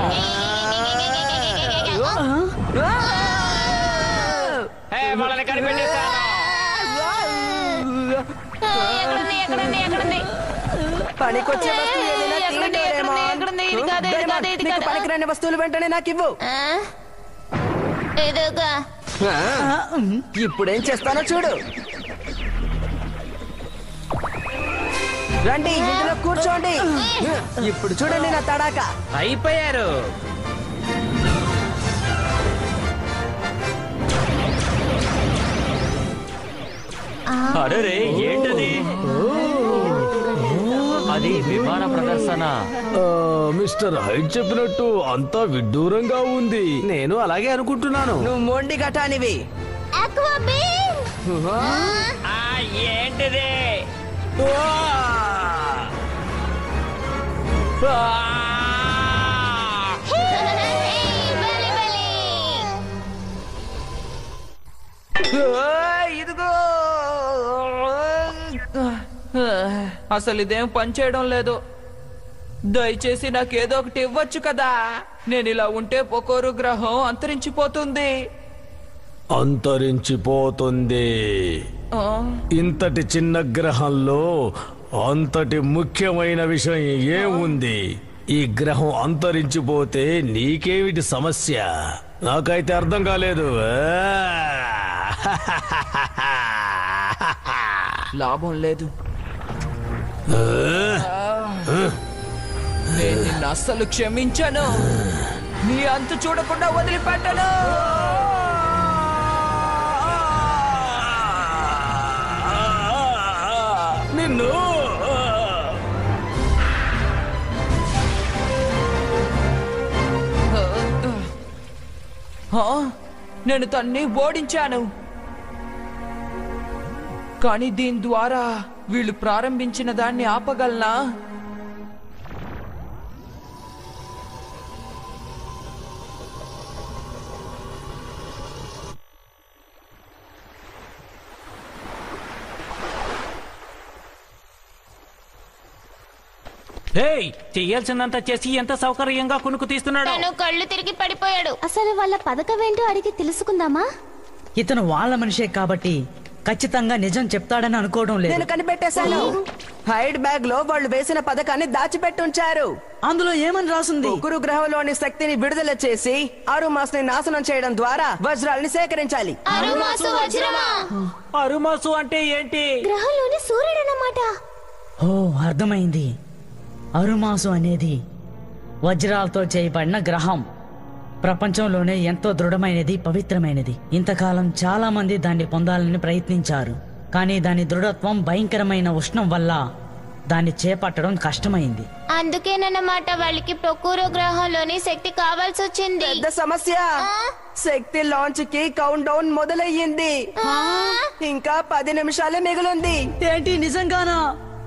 హే, వాళ్ళని కనిపెట్టేశాను. ఎక్కడుంది? పనికొచ్చే వస్తువు ఏదైనా ఎక్కడుంది? తీయడేమో. ఎక్కడుంది? ఇది కాదు, ఇది కాదు, ఇది నీకు కాదు. పనికిరాని వస్తువులు వెంటనే నాకు ఇవ్వు. ఇదిగో. ఇప్పుడేం చేస్తానో చూడు. రండి, ఇందులో కూర్చోండి. ఇప్పుడు చూడండి నా తడాక. అయిపోయారు. అరే ఏంటది? అది విమాన ప్రదర్శన. మిస్టర్ హైట్ చెప్పినట్టు అంతా విడ్డూరంగా ఉంది. నేను అలాగే అనుకుంటున్నాను. నువ్వు మొండి ఘటానివి. Aqua beam. ఆ, ఏంటిది? ఇదిగో. అసలు ఇదేం పనిచేయడం లేదు. దయచేసి నాకేదో ఒకటి ఇవ్వచ్చు కదా. నేను ఇలా ఉంటే పొకోరు గ్రహం అంతరించిపోతుంది. అంతరించిపోతుంది. ఇంతటి చిన్న గ్రహంలో అంతటి ముఖ్యమైన విషయం ఏముంది? ఈ గ్రహం అంతరించిపోతే నీకేమిటి సమస్య? నాకైతే అర్థం కాలేదు. లాభం లేదు. నేను నిన్ను అస్సలు క్షమించను. నీ అంతు చూడకుండా వదిలిపెట్టను. నిన్ను నేను తన్ని ఓడించాను. కానీ దీని ద్వారా వీళ్ళు ప్రారంభించిన దాన్ని ఆపగలనా? చెయ్యాల్సిందంతా చేసి ఎంత సౌకర్యంగా కునుకు తీస్తున్నాడు. తను కళ్ళు తిరిగి పడిపోయాడు. అసలు వాళ్ళ పథకం ఏంటో అడిగి తెలుసుకుందామా? ఇతను వాళ్ళ మనిషే కాబట్టి ఖచ్చితంగా నిజం చెప్తాడని అనుకోవడం లేదు. నేను కనిపెట్టేశాను. హైడ్ బ్యాగ్ లో వాళ్ళు వేసిన పథకాన్ని దాచిపెట్టుంచారు. అందులో ఏమని రాసుంది? గురు గ్రహంలోని శక్తిని విడుదల చేసి అరుమాస్ ని నాశనం చేయడం ద్వారా వజ్రాలని సేకరించాలి. అరుమాసు వజ్రమా? అరుమాసు అంటే ఏంటి? గ్రహంలోని సూర్యుడు అన్నమాట. ఓ, అర్థమైంది. అరుమాసు అనేది వజ్రాలతో చేయబడిన గ్రహం. ప్రపంచంలోనే ఎంతో దృఢమైనది, పవిత్రమైనది. ఇంతకాలం చాలా మంది దాన్ని పొందాలని ప్రయత్నించారు. కానీ దాని దృఢత్వం భయంకరమైన ఉష్ణం వల్ల దాన్ని చేపట్టడం కష్టమైంది. అందుకేనన్నమాట వాళ్ళకి పొకూరో గ్రహంలోని శక్తి కావాల్సి వచ్చింది. పెద్ద సమస్య. శక్తి లాంచ్ కి కౌంట్ డౌన్ మొదలయ్యింది. ఇంకా 10 నిమిషాలే మిగిలింది. ఏంటి, నిజంగానా?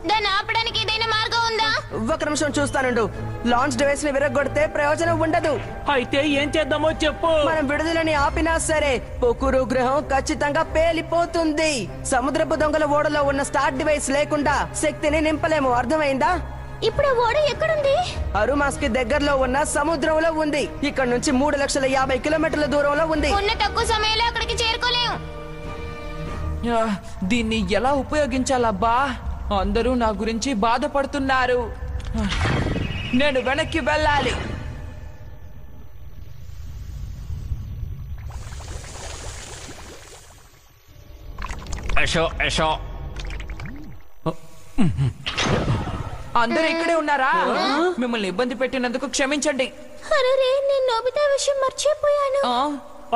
దాన్ని ఆపడానికి ఏదైనా మార్గం ఉందా? ఒక్క నిమిషం చూస్తానుండు. లాంచ్ డివైస్ ని విరగొడితే ప్రయోజనం ఉండదు. అయితే ఏం చేద్దామో చెప్పు. మనం విడుదలని ఆపినా సరే పొకురు గ్రహం ఖచ్చితంగా పేలిపోతుంది. సముద్రపు దొంగల ఓడలో ఉన్న స్టార్ట్ డివైస్ లేకుండా శక్తిని నింపలేము. అర్థమైందా? ఇప్పుడు ఓడ ఎక్కడుంది? అరుమాస్ కి దగ్గరలో ఉన్న సముద్రంలో ఉంది. ఇక్కడ నుంచి 3,50,000 కిలోమీటర్ల దూరంలో ఉంది. ఉన్న తక్కువ సమయంలో అక్కడికి చేరుకోలేం. దీన్ని ఎలా ఉపయోగించాలబ్బా? అందరూ నా గురించి బాధపడుతున్నారు. నేను వెనక్కి వెళ్ళాలి. యశో యశో అందరూ ఇక్కడే ఉన్నారా? మిమ్మల్ని ఇబ్బంది పెట్టినందుకు క్షమించండి. అరే నేను నోబితా విషయం మర్చిపోయాను.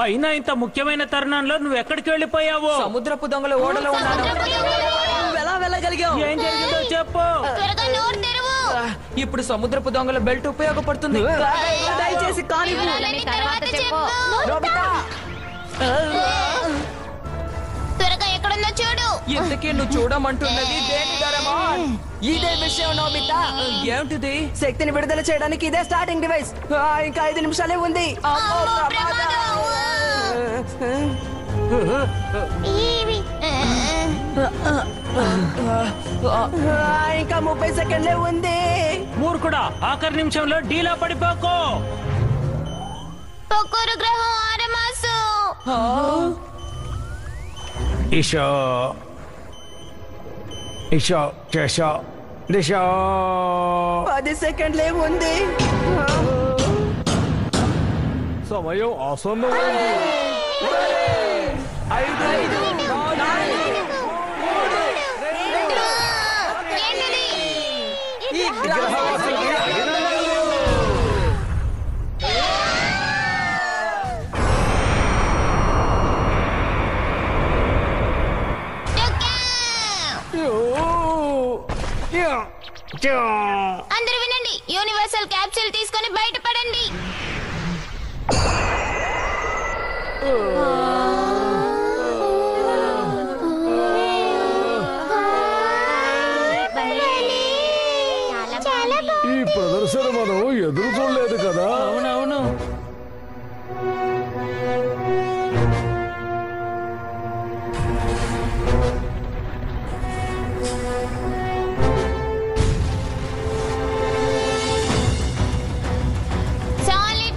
అయినా ఇంత ముఖ్యమైన తరుణంలో నువ్వు ఎక్కడికి వెళ్ళిపోయావు? సముద్రపు దొంగల ఓడలో ఉన్నాను. ఎలా వెళ్ళగలిగావు? ఏం జరిగిందో చెప్పు. త్వరగా నోరు తెరువు. ఇప్పుడు సముద్రపు దొంగల బెల్ట్ ఉపయోగపడుతుంది. దయచేసి కాని తర్వాత చెప్పు. నోబితా! త్వరగా ఎక్కడుందో చూడు. ఇంతకీ నువ్వు చూడమంటున్నది దేని ధరమా? ఇదే విషయం నోబితా. ఏమిటిది? శక్తిని విడుదల చేయడానికి ఇదే స్టార్టింగ్ డివైస్. ఇంకా 5 నిమిషాలే ఉంది. అమ్మో, ప్రమాదం! ఇంకా 30 సెకండ్లే ఉంది. మూర్ఖుడా, ఆఖరి నిమిషంలో డీలా పడిపోకు. పొక్కురు గ్రహం ఆరమాసు. ఇషా ఇషా చేషా దిశా 10 సెకండ్లే ఉంది. సమయం ఆసన్నమైంది. 5, 4, 3, 2, ఏంటిది? ఈ గ్రహవాసులు అందరూ వినండి. యూనివర్సల్ క్యాప్సూల్ తీసుకొని బయటపడండి. ఈ ప్రదర్శన మనం ఎదురు చూడలేదు కదా. అవునవును.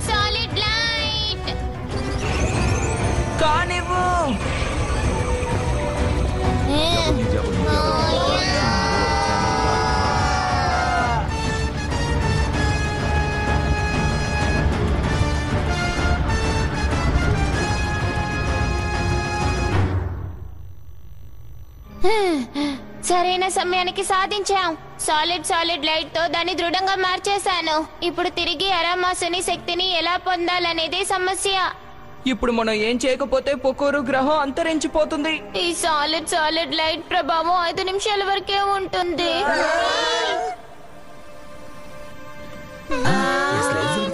Solid light. కానివ్వు. సరైన సమయానికి సాధించాం. సాలిడ్ లైట్ తో దాన్ని దృఢంగా మార్చేశాను. ఇప్పుడు తిరిగి అరామాసుని శక్తిని ఎలా పొందాలనేదే సమస్య. ఇప్పుడు మనం ఏం చేయకపోతే పొకోరు గ్రహం అంతరించిపోతుంది. ఈ సాలిడ్ లైట్ ప్రభావం 5 నిమిషాల వరకే ఉంటుంది.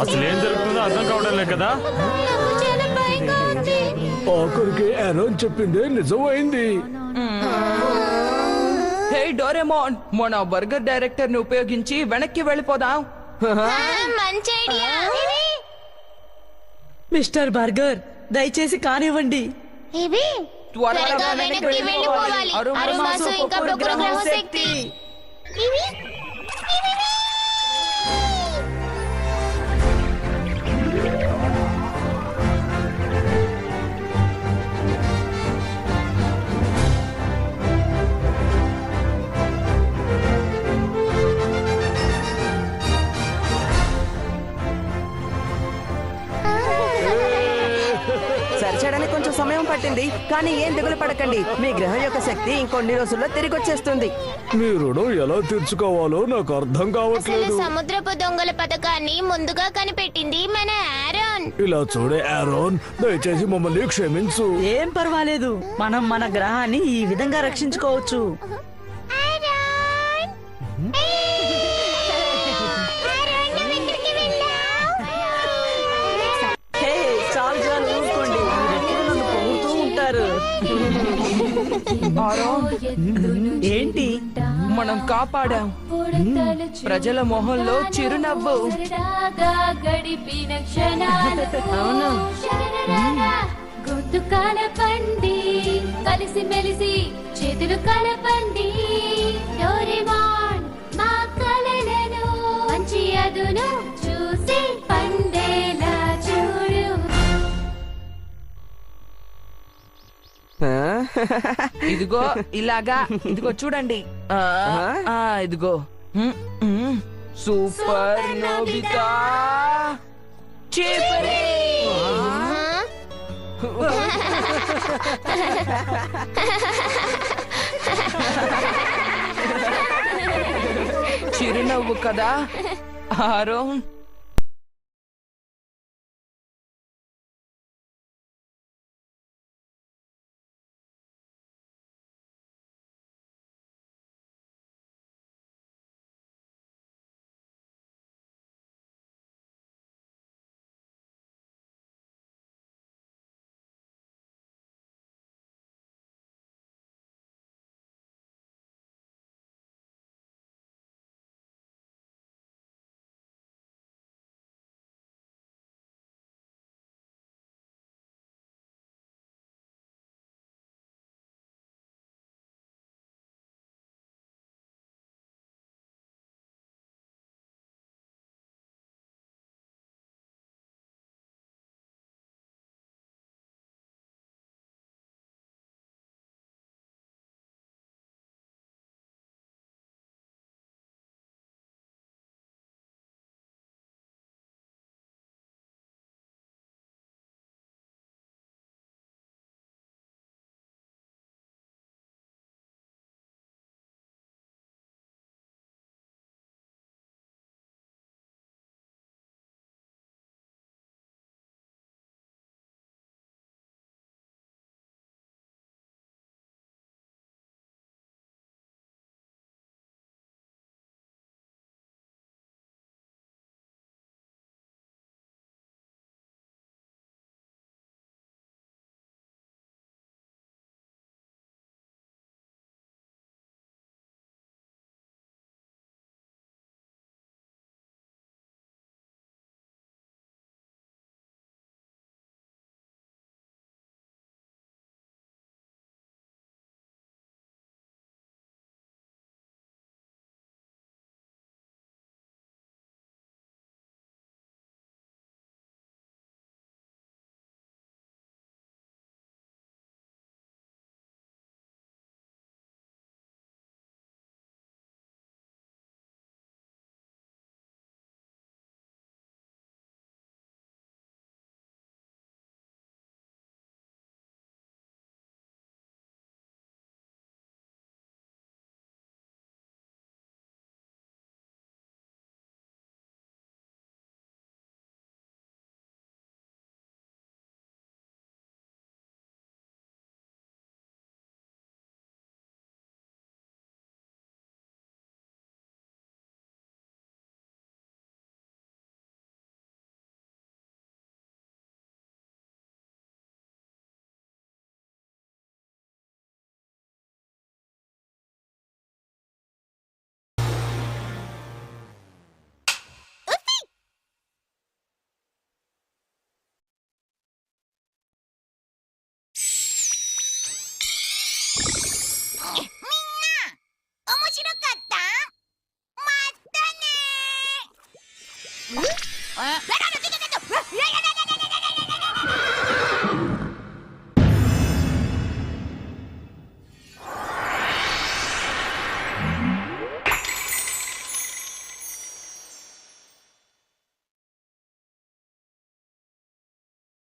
అసలు ఏం జరుగుతుందో అర్థం కావడం లేదు కదా. నాకు చాలా భయంగా ఉంది. ఆఖరికి ఎరోన్ చెప్పిందే నిజమైంది. హే డోరేమోన్, మన బర్గర్ డైరెక్టర్ ని ఉపయోగించి వెనక్కి వెళ్ళిపోదాం. మంచి ఐడియా. మిస్టర్ బర్గర్, దయచేసి కానివ్వండి. ఇవి త్వరగా వెనక్కి వెళ్ళిపోవాలి. అరుమాసు ఇంకా పొక్కురు గ్రహం శక్తి. ఇవి సరిచేయడానికి కొంచెం సమయం పట్టింది, కానీ ఏం దిగులు పడకండి. మీ గ్రహం యొక్క శక్తి ఇంకొన్ని రోజుల్లో తిరిగి వచ్చేస్తుంది. మీ రుణం ఎలా తీర్చుకోవాలో నాకు అర్థం అసలు కావట్లేదు. సముద్రపు దొంగల పథకాన్ని ముందుగా కనిపెట్టింది మన ఆరోన్. ఇలా చూడే ఆరోన్, దయచేసి మమ్మల్ని క్షమించు. ఏం పర్వాలేదు, మనం మన గ్రహాన్ని ఈ విధంగా రక్షించుకోవచ్చు. హే, చాలు చాలు ఊరుకోండి. మీరెప్పుడు నన్ను పొగుడుతూ ఉంటారు. ఏంటి మనం కాపాడాం. ప్రజల మొహంలో చిరునవ్వు. గడిపిన క్షణాలు గొంతు కలపండి, కలిసి మెలిసి చేతులు కలపండి. డోరేమాన్ మా కలలను మంచి అదును చూసి పండేలా చూడు. ఇదిగో ఇలాగా, ఇదిగో చూడండి. ఇదిగో సూపర్ నోబితా చీపరి. చిరునవ్వు కదా ఆరోన్.